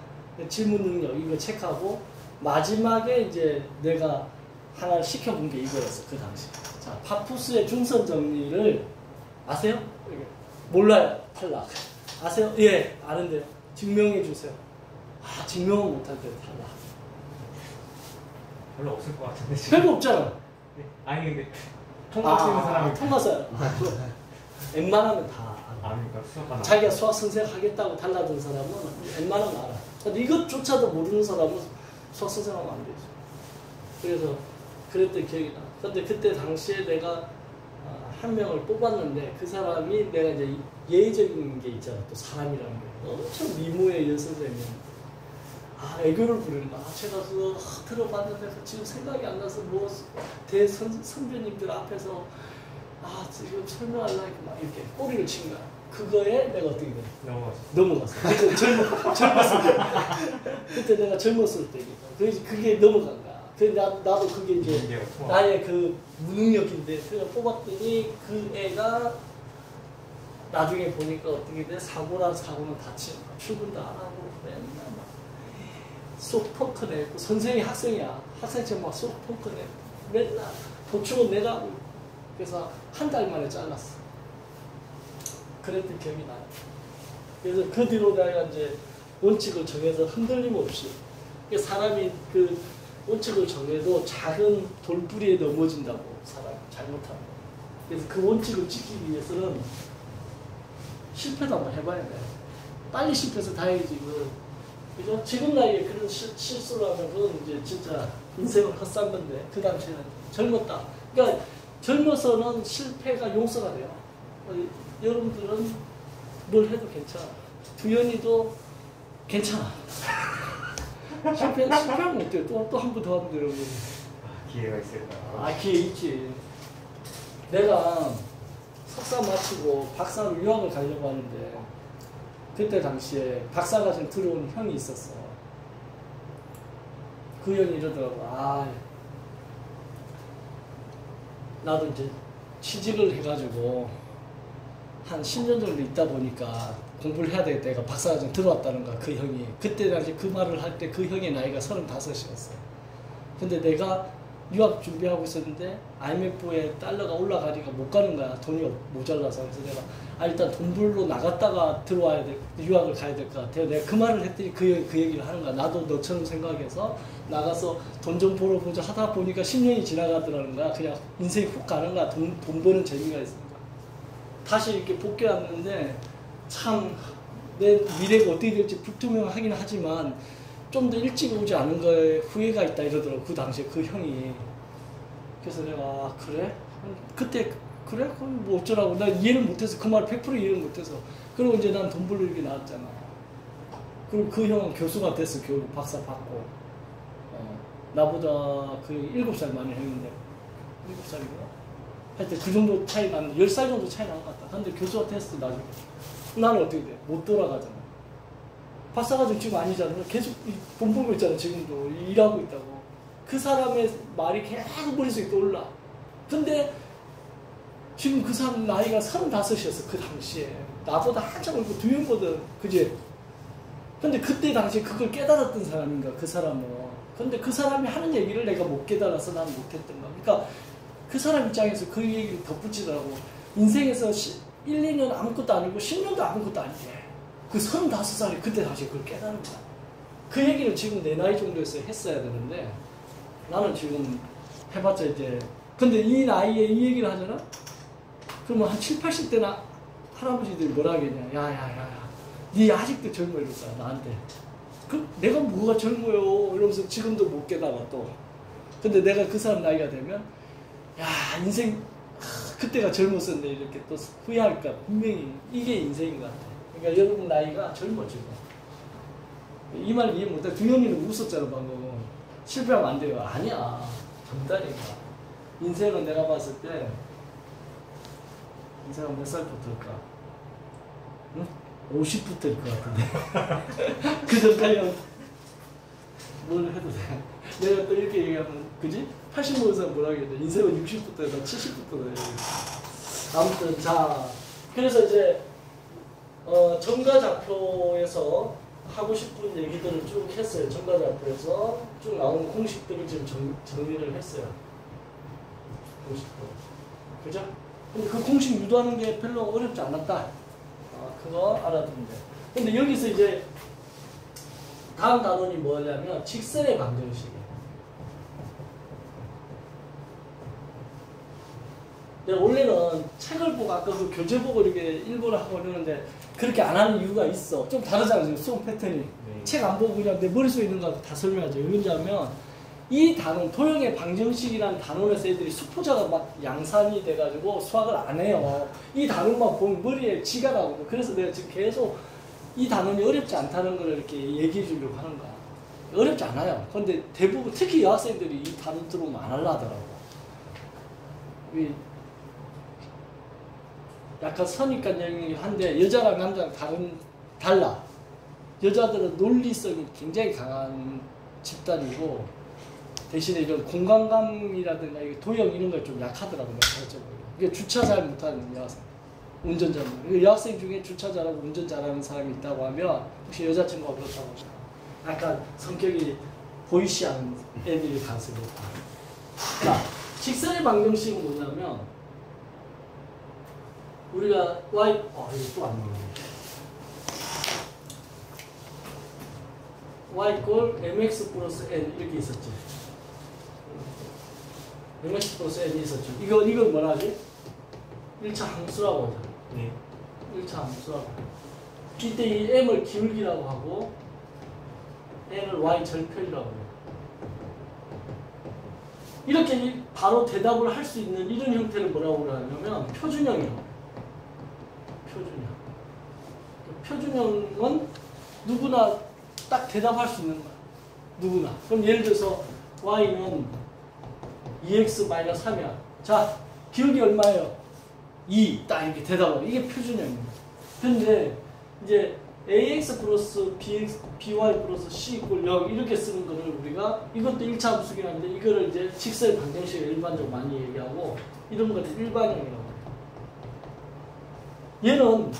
질문 능력 이거 체크하고 마지막에 이제 내가 하나 시켜본 게 이거였어. 그 당시. 자, 파푸스의 중선 정리를 아세요? 몰라요. 탈락. 아세요? 예, 아는데요. 증명해 주세요. 증명은 못할 때 탈락. 별로 없을 것 같은데. 별거 없잖아. 네. 아니 근데 통과 쓰는 사람이 통과서요. 웬만하면 다 알아. 아닙니까? 수학과 자기가 수학 선생 하겠다고 달라든 사람은 웬만하면 알아. 근데 이것조차도 모르는 사람은 수학 선생하면 안 되죠. 그래서 그랬던 기억이 나. 근데 그때 당시에 내가 한 명을 뽑았는데 그 사람이 내가 이제 예의적인 게 있잖아. 또 사람이라는 게. 엄청 미모의 여선생님. 애교를 부린다. 제가 그거 들어봤는데 지금 생각이 안 나서 뭐 대선배님들 앞에서 지금 설명하려니까 막 이렇게 꼬리를 친 거야. 그거에 내가 어떻게 돼? 넘어갔어. 그때 젊었을 때. 그때 내가 젊었을 때니까. 그게 넘어간 거야. 나도 그게 이제 나의 그 무능력인데 그냥 뽑았더니 그 애가 나중에 보니까 어떻게 돼? 사고는 다치는 거야. 출근도 안 하고 맨날 막 속 펑크 내고 선생이 학생이야. 학생처럼 막 속 펑크 내고 맨날 보충은 내가 하고. 그래서 한 달 만에 잘랐어. 그랬던 기억이 나요. 그래서 그 뒤로 내가 이제 원칙을 정해서 흔들림 없이 사람이 그 원칙을 정해도 작은 돌부리에 넘어진다고 사람이 잘못하면. 그래서 그 원칙을 지키기 위해서는 실패도 한번 해봐야 돼. 빨리 실패해서 다행이지. 그죠? 지금 나이에 그런 실수를 하면 그건 이제 진짜 인생을 헛산 건데 그 당시에는 젊었다. 그러니까 젊어서는 실패가 용서가 돼요. 여러분들은 뭘 해도 괜찮아. 두현이도 괜찮아. 실패하면 어때요? 또 한 번 더 하면 돼요. 기회가 있을까? 기회 있지. 내가 석사 마치고 박사로 유학을 가려고 하는데 그때 당시에 박사과정 들어온 형이 있었어. 그 형이 이러더라고. 나도 이제 취직을 해가지고 한 10년 정도 있다 보니까 공부를 해야 되겠다. 얘가 박사과정 들어왔다는 거야, 그 형이. 그때 당시 그 말을 할 때 그 형의 나이가 35이었어. 근데 내가 유학 준비하고 있었는데 IMF에 달러가 올라가니까 못 가는 거야. 돈이 모자라서. 그래서 내가 일단 돈 벌러 나갔다가 들어와야 돼. 유학을 가야 될 것 같아요. 내가 그 말을 했더니 그 얘기를 하는 거야. 나도 너처럼 생각해서 나가서 돈 좀 벌어보자 하다 보니까 10년이 지나가더라는 거야. 그냥 인생이 훅 가는 거야. 돈 버는 재미가 있으니까. 다시 이렇게 복귀했는데 참 내 미래가 어떻게 될지 불투명하긴 하지만 좀 더 일찍 오지 않은 거에 후회가 있다 이러더라고. 그 당시에 그 형이. 그래서 내가 그래? 그때 그래? 그럼 뭐 어쩌라고. 나 이해를 못해서 그 말을 100% 이해를 못해서. 그리고 이제 난 돈 벌러 이렇게 나왔잖아. 그리고 그 형은 교수가 됐어. 교육 박사 받고. 나보다 그 7살 많이 했는데 7살인가? 하여튼 그 정도 차이 나는 10살 정도 차이 나는 것 같다. 근데 교수가 됐어 나중에. 나는 어떻게 돼? 못 돌아가잖아. 박사과정 지금 아니잖아. 계속 돈 벌고 있잖아. 지금도 일하고 있다고. 그 사람의 말이 계속 머릿속에 떠올라. 근데 지금 그 사람 나이가 35이었어. 그 당시에. 나보다 한참 어리고 두 형보다 그지? 근데 그때 당시에 그걸 깨달았던 사람인가 그 사람은. 근데 그 사람이 하는 얘기를 내가 못 깨달아서 나는 못했던 거야. 그러니까 그 사람 입장에서 그 얘기를 덧붙이더라고. 인생에서 1, 2년 아무것도 아니고 10년도 아무것도 아니래. 그 35살이 그때 다시 그걸 깨닫는 거야. 그 얘기를 지금 내 나이 정도에서 했어야 되는데 나는 지금 해봤자 이제 근데 이 나이에 이 얘기를 하잖아? 그러면 한 7, 80대나 할아버지들이 뭐라 하겠냐. 야야야야 니 아직도 젊어 이럴 거야 나한테. 그 내가 뭐가 젊어요 이러면서 지금도 못 깨달아 또. 근데 내가 그 사람 나이가 되면 야 인생 그때가 젊었었네 이렇게 또 후회할까. 분명히 이게 인생인 것 같아. 그러니까 여러분 나이가 젊어 지금. 이 말 이해 못해. 두현이는 웃었잖아 방금. 실패하면 안 돼요. 아니야. 젊다니까. 인생은 내가 봤을 때 인생은 몇 살부터일까? 응? 50부터일 것 같은데. 그 전까지는 뭘 해도 돼. 내가 또 이렇게 얘기하면 그지? 80 먹은 사람 뭐라 하겠냐. 인생은 60부터다 70부터다. 아무튼 자 그래서 이제 정가좌표에서 하고 싶은 얘기들을 쭉 했어요. 정가좌표에서 쭉 나온 공식들을 지금 정리를 했어요. 공식들. 그죠? 근데 그 공식 유도하는 게 별로 어렵지 않았다. 그거 알아두면 돼. 근데 여기서 이제 다음 단원이 뭐냐면 직선의 방정식이에요. 내가 원래는 책을 보고 아까 그 교재 보고 이렇게 일부러 하고 이러는데 그렇게 안 하는 이유가 있어. 좀 다르잖아요. 수업 패턴이. 네. 책 안 보고 그냥 내 머릿속에 있는 거 다 설명하죠. 왠지 하면 이 단원, 도형의 방정식이라는 단원에서 애들이 수포자가 막 양산이 돼가지고 수학을 안 해요. 이 단원만 보면 머리에 지가 나거든. 그래서 내가 지금 계속 이 단원이 어렵지 않다는 걸 이렇게 얘기해 주려고 하는 거야. 어렵지 않아요. 근데 대부분 특히 여학생들이 이 단원 들어오면 안 하려 하더라고. 약간 선입관념한데 여자랑 남자랑 달라. 여자들은 논리성이 굉장히 강한 집단이고 대신에 이런 공간감이라든가 도형 이런 걸 좀 약하더라고요. 이게 주차 잘 못하는 여학생, 운전자는. 여학생 중에 주차 잘하고 운전 잘하는 사람이 있다고 하면 혹시 여자친구가 그렇다고 하면 약간 성격이 보이시한 애들이 가능성이 높다. 자, 직선의 방정식은 뭐냐면 우리가 y 이거 또 안 나오네. y 꼴 mx 플러스 n 이렇게 있었지. mx 플러스 n이 있었죠. 이걸 뭐라 하지? 1차 함수라고 하죠. 네. 1차 함수라고. 이때 이 m을 기울기라고 하고 n을 y 절편이라고 해요. 이렇게 바로 대답을 할 수 있는 이런 형태를 뭐라고 하냐면 표준형이에요. 표준형은 누구나 딱 대답할 수 있는 거야. 누구나. 그럼 예를 들어서 y는 2x-3이야. 자, 기울기 얼마예요? 2. 딱 이렇게 대답하고. 이게 표준형입니다. 근데 이제 ax 플러스 by 플러스 c 이꼴 0 이렇게 쓰는 거를 우리가 이것도 1차 함수긴 한데 이거를 이제 직선의 방정식을 일반적으로 많이 얘기하고 이런 것을 일반형이라고 해요. 얘는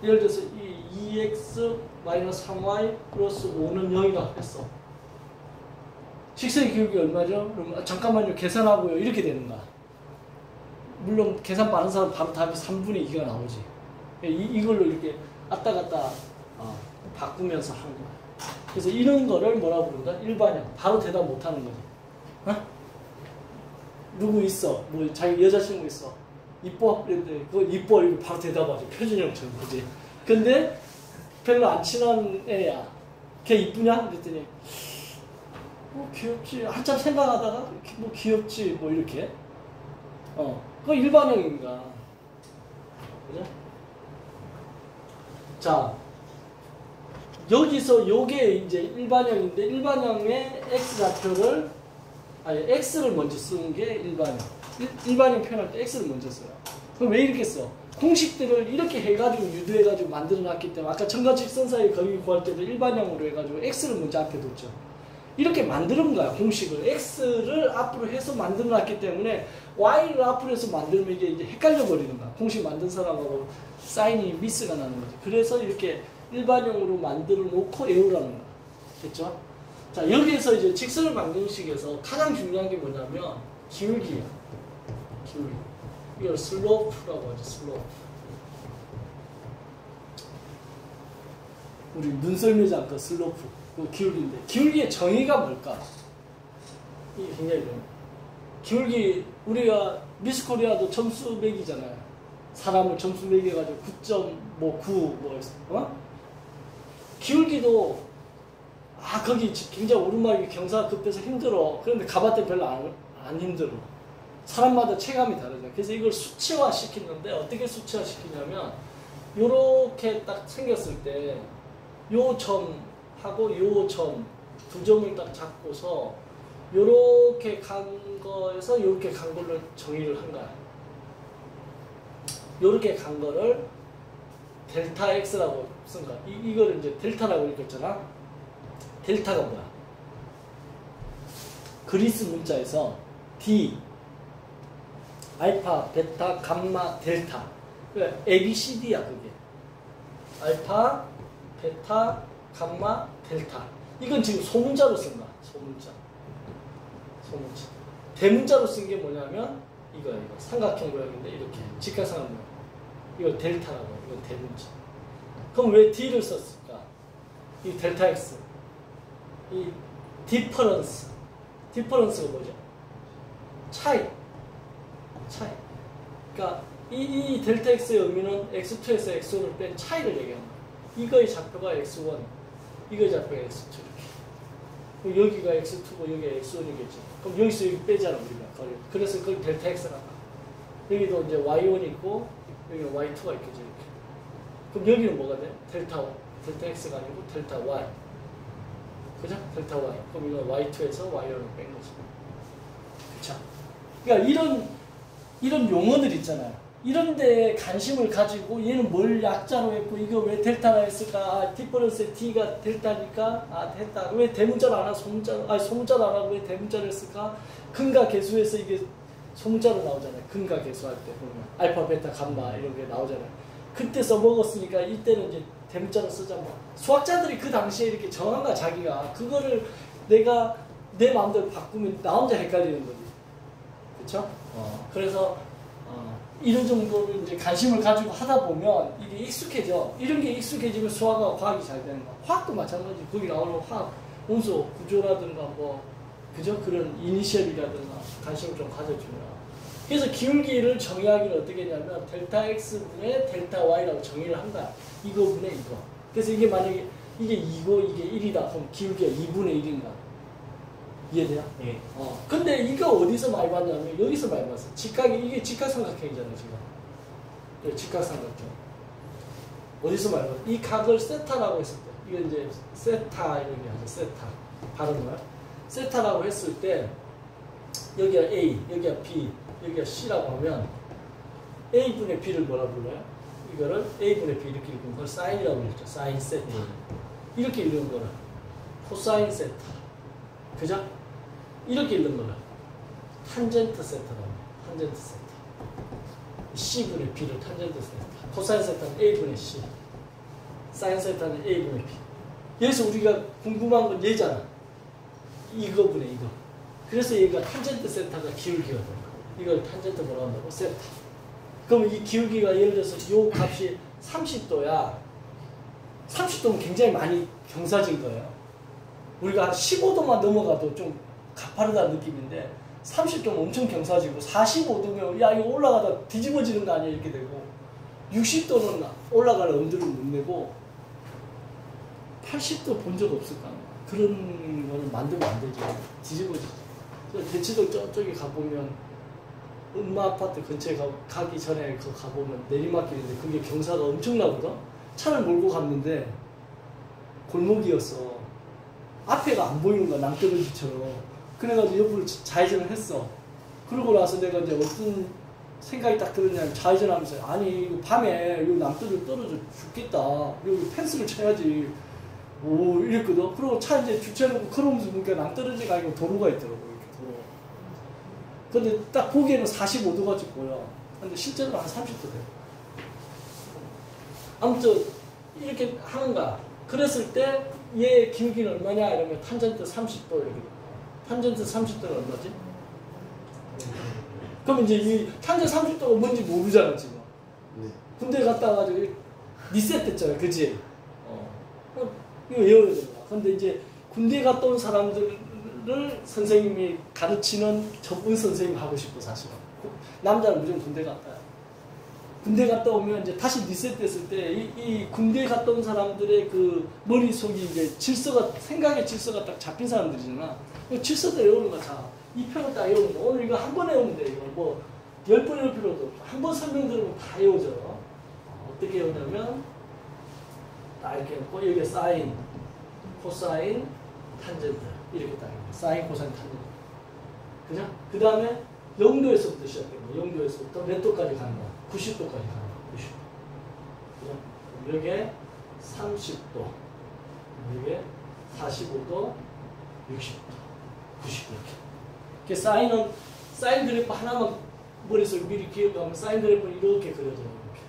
예를 들어서 이 2x 마이너스 3y 플러스 5는 0이라고 했어. 직선의 기울기 얼마죠? 그럼 잠깐만요 계산하고요 이렇게 되는 거야. 물론 계산 빠른 사람 바로 답이 3분의 2가 나오지. 이걸로 이렇게 왔다 갔다 바꾸면서 하는 거야. 그래서 이런 거를 뭐라고 부른다? 일반형. 바로 대답 못 하는 거지. 어? 누구 있어? 뭐 자기 여자친구 있어. 이뻐? 그랬는데 그거 이뻐 이거 바로 대답하지. 표준형처럼 그지? 근데 별로 안 친한 애야. 걔 이쁘냐? 그랬더니 뭐 귀엽지. 한참 생각하다가 뭐 귀엽지. 뭐 이렇게. 그거 일반형인가. 그죠? 자, 여기서 요게 이제 일반형인데 일반형의 x좌표를 x를 먼저 쓰는 게 일반형. 일반형 표현할 때 x를 먼저 써요. 그럼 왜 이렇게 써? 공식들을 이렇게 해가지고 유도해가지고 만들어놨기 때문에 아까 정과직선 사이 거리 구할 때도 일반형으로 해가지고 x를 먼저 앞에 뒀죠. 이렇게 만드는 거야 공식을. x를 앞으로 해서 만들어놨기 때문에 y를 앞으로 해서 만들면 이게 이제 헷갈려 버리는 거야. 공식 만든 사람하고 사인이 미스가 나는 거지. 그래서 이렇게 일반형으로 만들어 놓고 외우라는 거야. 됐죠? 자, 여기에서 이제 직선의 방정식에서 가장 중요한 게 뭐냐면 기울기야. 기울기. 이걸 슬로프라고 하죠. 슬로프. 우리 눈썰매지 않고 슬로프. 그 기울기인데 기울기의 정의가 뭘까? 이게 굉장히 중요해요. 기울기 우리가 미스코리아도 점수 매기잖아요. 사람을 점수 매겨가지고 9.9 기울기도 거기 굉장히 오르막이 경사가 급해서 힘들어. 그런데 가봤더니 별로 안 힘들어. 사람마다 체감이 다르잖아요. 그래서 이걸 수치화 시키는데 어떻게 수치화 시키냐면 요렇게 딱 생겼을 때 요 점하고 요 점 두 점을 딱 잡고서 요렇게 간 거에서 요렇게 간 걸로 정의를 한 거야. 요렇게 간 거를 델타 x라고 쓴 거야. 이거를 이제 델타라고 읽었잖아. 델타가 뭐야? 그리스 문자에서 D, 알파, 베타, 감마, 델타. 그러니까 ABCD야 그게. 알파, 베타, 감마, 델타. 이건 지금 소문자로 쓴 거야. 소문자. 대문자로 쓴 게 뭐냐면 이거 삼각형 모양인데 이렇게 직각삼각 모양. 이걸 델타라고 해요. 이건 대문자. 그럼 왜 D를 썼을까? 이 델타 X. 이 디퍼런스. 디퍼런스가 뭐죠? 차이. 그러니까 이 델타 X의 의미는 X2에서 X1을 뺀 차이를 얘기하는 거예요. 이거의 좌표가 X1, 이거의 좌표가 X2 이렇게. 여기가 X2고 여기가 X1이겠죠. 그럼 여기서 여기 빼잖아 우리가 거리를. 그래서 그걸 델타 X라고 합니다. 여기도 이제 Y1 있고 여기는 Y2가 있겠죠. 이렇게. 그럼 여기는 뭐가 돼? 델타 X가 아니고 델타 Y. 그죠? 델타 Y. 그럼 이건 Y2에서 Y1을 뺀 거죠. 그쵸? 그러니까 이런 용어들 있잖아요. 이런 데 관심을 가지고 얘는 뭘 약자로 했고 이거 왜 델타가 했을까? 디퍼런스의 D가 델타니까 델타. 왜 대문자를 안 하고 소문자를 안 하고 왜 대문자를 했을까? 근과 계수에서 이게 소문자로 나오잖아요. 근과 계수할 때 보면 알파, 베타, 감마 이런 게 나오잖아요. 그때 써먹었으니까 이때는 이제 대문자로 쓰자고. 수학자들이 그 당시에 이렇게 정한 거야 자기가. 그거를 내가 내 마음대로 바꾸면 나 혼자 헷갈리는 거지. 그쵸? 그래서 이런 정도로 이제 관심을 가지고 하다 보면 이게 익숙해져. 이런 게 익숙해지면 수학과 과학이 잘 되는 거야. 화학도 마찬가지. 거기 나오는 화학, 원소 구조라든가 뭐 그죠? 그런 이니셜이라든가 관심을 좀 가져주면. 그래서 기울기를 정의하기를 어떻게 했냐면 델타 x분의 델타 y라고 정의를 한 거야. 이거분의 이거. 그래서 이게 만약에 이게 2고 이게 1이다. 그럼 기울기가 2분의 1인가? 이해돼요? 예. 근데 이거 어디서 많이 봤냐면 여기서 많이 봤어. 이게 직각삼각형이잖아 지금. 네, 직각삼각형. 어디서 많이 봤어? 이 각을 세타라고 했을 때, 이거 이제 세타 이런 게 하죠. 세타 발음을 세타라고 했을 때 여기가 A, 여기가 B, 여기가 C라고 하면 A 분의 B를 뭐라 불러요? 이거를 A분의 B 이렇게 읽은 걸 사인이라고 그랬죠. 사인 세타. 이렇게 읽는 거를 코사인 세타. 그죠? 이렇게 읽는 거를 탄젠트 세타라고 합니다. 탄젠트 세타. C분의 B를 탄젠트 세타. 코사인 세타는 A분의 C. 사인 세타는 A분의 B. 여기서 우리가 궁금한 건 얘잖아. 이거분의 이거. 그래서 얘가 탄젠트 세타가 기울기가 된다. 이걸 탄젠트 뭐라고 한다고? 세타. 그럼 이 기울기가 예를 들어서 요 값이 30도야. 30도면 굉장히 많이 경사진 거예요. 우리가 한 15도만 넘어가도 좀 가파르다는 느낌인데 30도면 엄청 경사지고 45도면 야 이거 올라가다 뒤집어지는 거 아니야 이렇게 되고 60도는 올라가는 엄두를 못 내고 80도 본 적 없을 거 아니야. 그런 거는 만들면 안 되죠. 뒤집어지죠. 대치동 저쪽에 가보면 음마 아파트 근처에 가기 전에 그 가보면 내리막길인데 그게 경사가 엄청나거든. 차를 몰고 갔는데 골목이었어. 앞에가 안 보이는 거야. 낭떠러지처럼. 그래가지고 옆으로 좌회전을 했어. 그러고 나서 내가 이제 어떤 생각이 딱 들었냐면 좌회전하면서 아니 이거 밤에 여기 낭떠러지 떨어져 죽겠다. 여기 펜스를 쳐야지. 오 이랬거든. 그리고 차 이제 주차해놓고 걸어오면서 보니까 낭떠러지가 아니고 도로가 있더라고. 이렇게 도로. 근데 딱 보기에는 45도같이 보여. 근데 실제로 한 30도 돼. 아무튼 이렇게 하는 거야. 그랬을 때 얘 기울기는 얼마냐 이러면 탄젠트 30도 이렇게. 탄젠트 30도는 얼마지? 그럼 이제 이 탄젠트 30도가 뭔지 모르잖아 지금. 군대 갔다 와가지고 리셋 됐잖아, 그지? 이거 외워야 된다. 근데 이제 군대 갔다 온 사람들을 선생님이 가르치는 전문 선생님 하고 싶어 사실은. 남자는 무조건 군대 갔다. 군대 갔다 오면 이제 다시 리셋됐을 때 이 군대 갔다 온 사람들의 그 머릿속이 이제 질서가 생각의 질서가 딱 잡힌 사람들이잖아. 질서도 외우는 거야. 자, 이 편을 딱 외우는 거. 오늘 이거 한 번 외우면 돼. 이거 뭐 10번 외울 필요도 없어. 한 번 설명 들으면 다 외워져. 어떻게 외우냐면 딱 이렇게 해놓고 여기에 사인, 코사인, 탄젠트 이렇게 딱 사인, 코사인, 탄젠트. 그죠? 그 다음에 0도에서부터 시작해요. 0도에서부터 몇 도까지 가는 거야? 90도까지 가는 거야. 90도. 그죠? 여기에 30도, 여기에 45도, 60도, 90도 이렇게. 사인은 사인 그래프 하나만 머릿속에 미리 기억하면 사인 그래프는 이렇게 그려져요. 이렇게.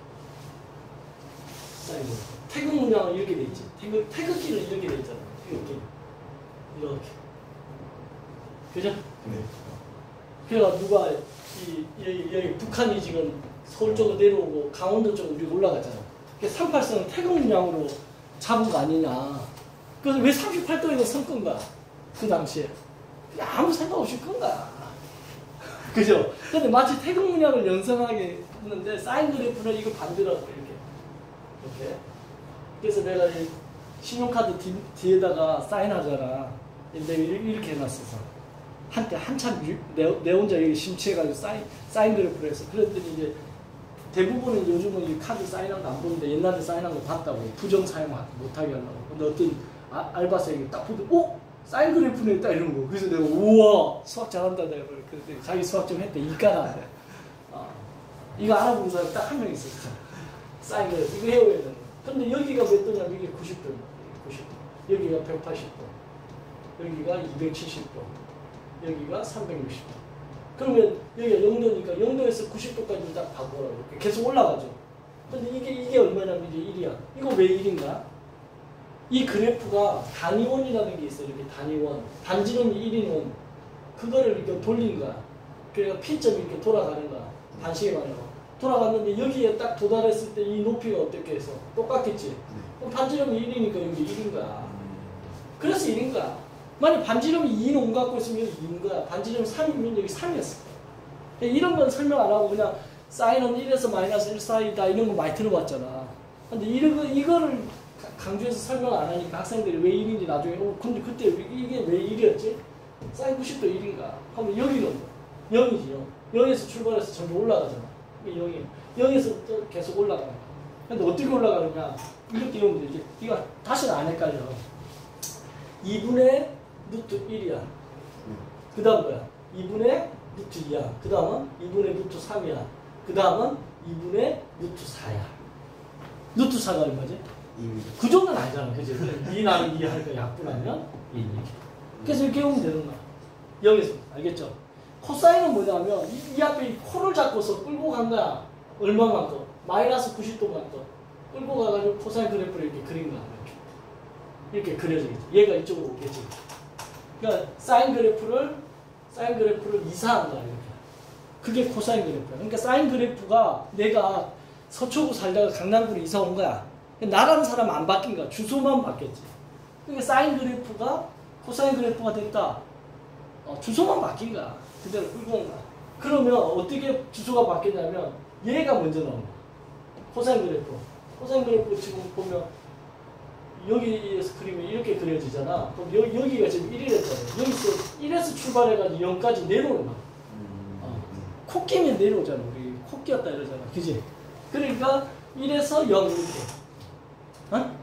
사인 그래프. 태극 문양은 이렇게 돼 있지. 태극기는 이렇게 돼 있잖아. 태극기. 이렇게. 그죠? 네. 그래가 누가 여기 북한이 지금 서울 쪽으로 내려오고 강원도 쪽으로 우리 올라가잖아. 38선은 태극 문양으로 잡은 거 아니냐. 그래서 왜 38도에서 선 건가? 그 당시에. 아무 생각 없이 건 거야. 그죠? 근데 마치 태극 문양을 연상하게 했는데 사인 그래프는 이거 반대라고 이렇게. 그래서 내가 이 신용카드 뒤에다가 사인하잖아. 내가 이렇게 해놨어서. 한때 한참 내 혼자 여기 심취해가지고 사인 그래프를 했어. 그랬더니 이제 대부분은 요즘은 이 카드 사인한 거 안 보는데 옛날에 사인한 거 봤다고. 부정 사용 못하게 하려고. 근데 어떤 알바생이 딱 보더니 사인 그래프네 딱 이런 거. 그래서 내가 우와 수학 잘한다 내가 그랬더니 자기 수학 좀 했대. 이과가 이거 알아보는 사람 딱 한 명 있었어. 사인 그래프 이거 해오야 되는 거. 근데 여기가 몇 도냐면 이게 90도입니다. 90도. 여기가 180도. 여기가 270도. 여기가 360도. 그러면 여기가 0도니까 0도에서 90도까지 딱 바꾸라고. 이렇게 계속 올라가죠. 근데 이게 얼마냐면 이제 1이야. 이거 왜 1인가? 이 그래프가 단위원이라는 게 있어요. 이렇게 단위원. 반지름이 1인 원. 그거를 이렇게 돌린 거야. 그러니까 P점이 이렇게 돌아가는 거야. 반시계 방향으로. 돌아갔는데 여기에 딱 도달했을 때 이 높이가 어떻게 해서? 똑같겠지? 그럼 반지름이 1이니까 여기 1인 거야. 그래서 1인 거야. 만약 반지름이 2는 온 갖고 있으면 여기 2인 거야. 반지름이 3이면 여기 3이었어. 이런 건 설명 안 하고 그냥 사인은 1에서 마이너스 1 사이다 이런 거 많이 들어봤잖아. 근데 이거를 강조해서 설명 안 하니까 학생들이 왜 1인지 나중에 근데 그때 이게 왜 1이었지? 사인 90도 1인가? 그러면 여기는 0이지 0. 0에서 출발해서 점점 올라가잖아. 이게 0이에요. 0에서 또 계속 올라가는 거야. 근데 어떻게 올라가느냐? 이렇게 외우면 되지. 이거 다시는 안 헷갈려. 2분의 루트 1이야. 그 다음 뭐야? 2분의 루트 2야. 그 다음은 2분의 루트 3이야. 그 다음은 2분의 루트 4야. 루트 4가 얼마지? 그 정도는 아니잖아. 그지? 이 나누기 2 하니까 약분하면 1 이렇게. 그래서 이렇게 하면 되는 거야. 여기서. 알겠죠? 코사인은 뭐냐면 이 앞에 이 코를 잡고서 끌고 간 거야. 얼마만큼? 마이너스 90도만큼. 끌고 가가지고 코사인 그래프를 이렇게 그린 거야. 이렇게 그려지겠지. 얘가 이쪽으로 오겠지. 그러니까 사인 그래프를 이사한 거야. 이렇게. 그게 코사인 그래프야. 그러니까 사인 그래프가 내가 서초구 살다가 강남구로 이사 온 거야. 나라는 사람은 안 바뀐 거야. 주소만 바뀌었지. 그러니까 사인 그래프가 코사인 그래프가 됐다. 주소만 바뀐 거야. 그대로 끌고 온 거야. 그러면 어떻게 주소가 바뀌냐면 얘가 먼저 나온 거야. 코사인 그래프. 코사인 그래프 지금 보면 여기에서 그리면 이렇게 그려지잖아. 그럼 여기가 지금 1이랬잖아. 여기서 1에서 출발해가지고 0까지 내려오는 거야. 코 끼면 내려오잖아. 우리 코 끼었다 이러잖아. 그지? 그러니까 1에서 0 이렇게. 어?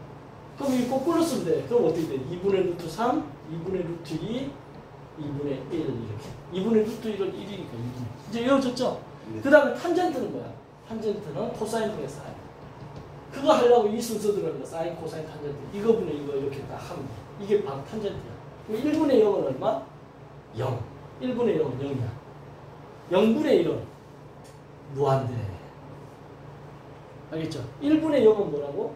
그럼 이 거꾸로 쓰면 돼. 그럼 어떻게 돼? 2분의 루트 3, 2분의 루트 2, 2분의 1 이렇게. 2분의 루트 1은 1이니까 2분의. 이제 외워졌죠? 네. 그 다음에 탄젠트는 뭐야? 탄젠트는 코사인 분의 사인. 그거 하려고 이 순서 들어간 거. 사인, 코사인, 탄젠트. 이거 분의 이거 이렇게 딱 하면 돼. 이게 바로 탄젠트야. 1분의 0은 얼마? 0. 1분의 0은 0이야. 0분의 1은 무한대. 알겠죠? 1분의 0은 뭐라고?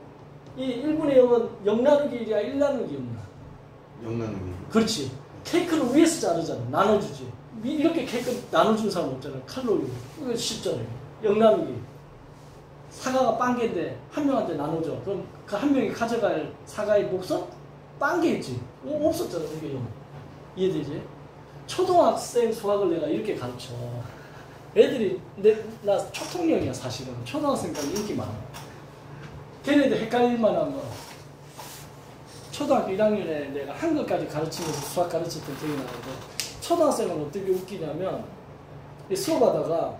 이 1분의 0은 0 나누기 1이야, 1 나누기 0이야? 0 나누기 1. 그렇지. 케이크는 위에서 자르잖아. 나눠주지. 이렇게 케이크 나눠주는 사람 없잖아. 칼로리. 이거 쉽잖아요. 0 나누기. 사과가 빵개인데 한 명한테 나눠줘. 그럼 그 한 명이 가져갈 사과의 몫은 빵개있지. 없었잖아. 그게 0. 이해되지? 초등학생 수학을 내가 이렇게 가르쳐. 애들이 나 초통령이야 사실은. 초등학생까지 인기 많아. 걔네들 헷갈릴만 하면 초등학교 1학년에 내가 한글까지 가르치면서 수학 가르쳤던 기억이 나는데 초등학생은 어떻게 웃기냐면 수업하다가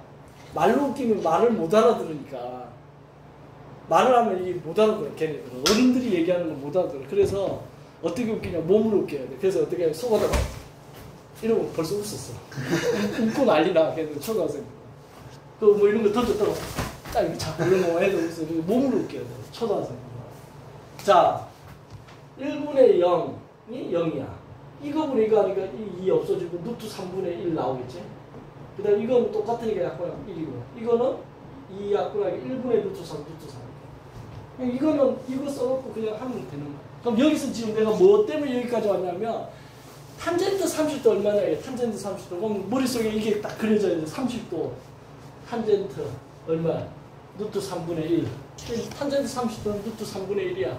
말로 웃기면 말을 못 알아들으니까 말을 하면 이게 못 알아들어. 걔네들은 어른들이 얘기하는 걸 못 알아들어. 그래서 어떻게 웃기냐 몸으로 웃겨야 돼. 그래서 어떻게 수업하다가 이러고 벌써 웃었어. 웃고 난리나. 걔들 초등학생. 그 뭐 이런 거 던졌다고 딱 이렇게 자꾸 이런 거 해도 웃어. 몸으로 웃겨야 돼. 초등학생. 자, 1분의 0이 0이야. 이거분의 이거 하니까 2 없어지고 루트 3분의 1 나오겠지? 그 다음 이거는 똑같으니까 약분하면 1이고 이거는 2 약분하기 1분의 루트 3, 루트 3. 이거는 이거 써놓고 그냥 하면 되는 거야. 그럼 여기서 지금 내가 뭐 때문에 여기까지 왔냐면 탄젠트 30도 얼마냐? 탄젠트 30도. 그럼 머릿속에 이게 딱 그려져야 돼. 30도. 탄젠트 얼마야? 루트 3분의 1. 탄젠트 30도는 루트 3분의 1이야.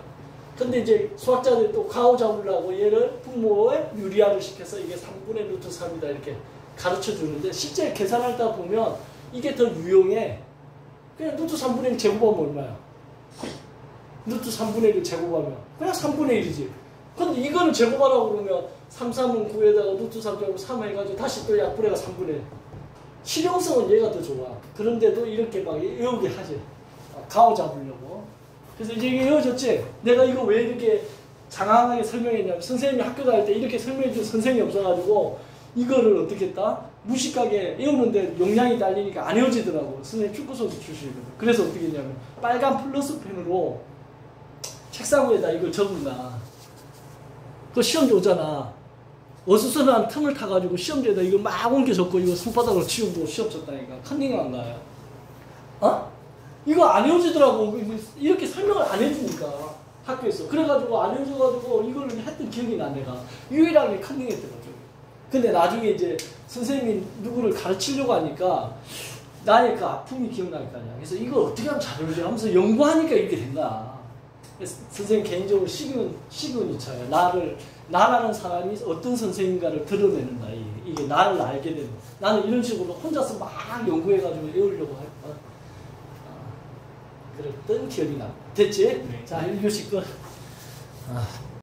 근데 이제 수학자들이 또 가오 잡으려고 얘를 분모에 유리화를 시켜서 이게 3분의 루트 3이다 이렇게 가르쳐 주는데 실제 계산할 때 보면 이게 더 유용해. 그냥 루트 3분의 1 제곱하면 얼마야? 루트 3분의 1 제곱하면 그냥 3분의 1이지. 근데 이거는 제곱하라고 그러면 3, 3은 9에다가 루트 3 제곱 3 해가지고 다시 또 약분해가 3분의 1. 실용성은 얘가 더 좋아. 그런데도 이렇게 막 외우게 하지. 가오 잡으려고. 그래서 이제 이게 외워졌지? 내가 이거 왜 이렇게 장황하게 설명했냐면 선생님이 학교 다닐 때 이렇게 설명해준 선생님이 없어가지고 이거를 어떻게 했다? 무식하게 외우는데 용량이 딸리니까 안 외워지더라고. 선생님 축구선수 출신이거든. 그래서 어떻게 했냐면 빨간 플러스 펜으로 책상 위에다 이걸 적은다. 그 시험지 오잖아. 어수선한 틈을 타가지고 시험지에다 이거 막 옮겨 적고 이거 손바닥으로 치우고 시험 쳤다니까. 컨닝을 안 가요. 어? 이거 안 외워지더라고. 이렇게 설명을 안 해주니까 학교에서. 그래가지고 안 외워져가지고 이걸 했던 기억이 나 내가. 유일하게 컨닝했더라고. 근데 나중에 이제 선생님이 누구를 가르치려고 하니까 나의 그 아픔이 기억날 거 아니야. 그래서 이걸 어떻게 하면 잘 외우지 하면서 연구하니까 이렇게 된 거야. 선생님 개인적으로 시그니 쳐요. 나라는 사람이 어떤 선생님인가를 드러내는 거야. 이게 나를 알게 되는. 나는 이런 식으로 혼자서 막 연구해가지고 외우려고 할 거야. 그랬던 기억이 나. 됐지? 네. 자, 1교시 끝.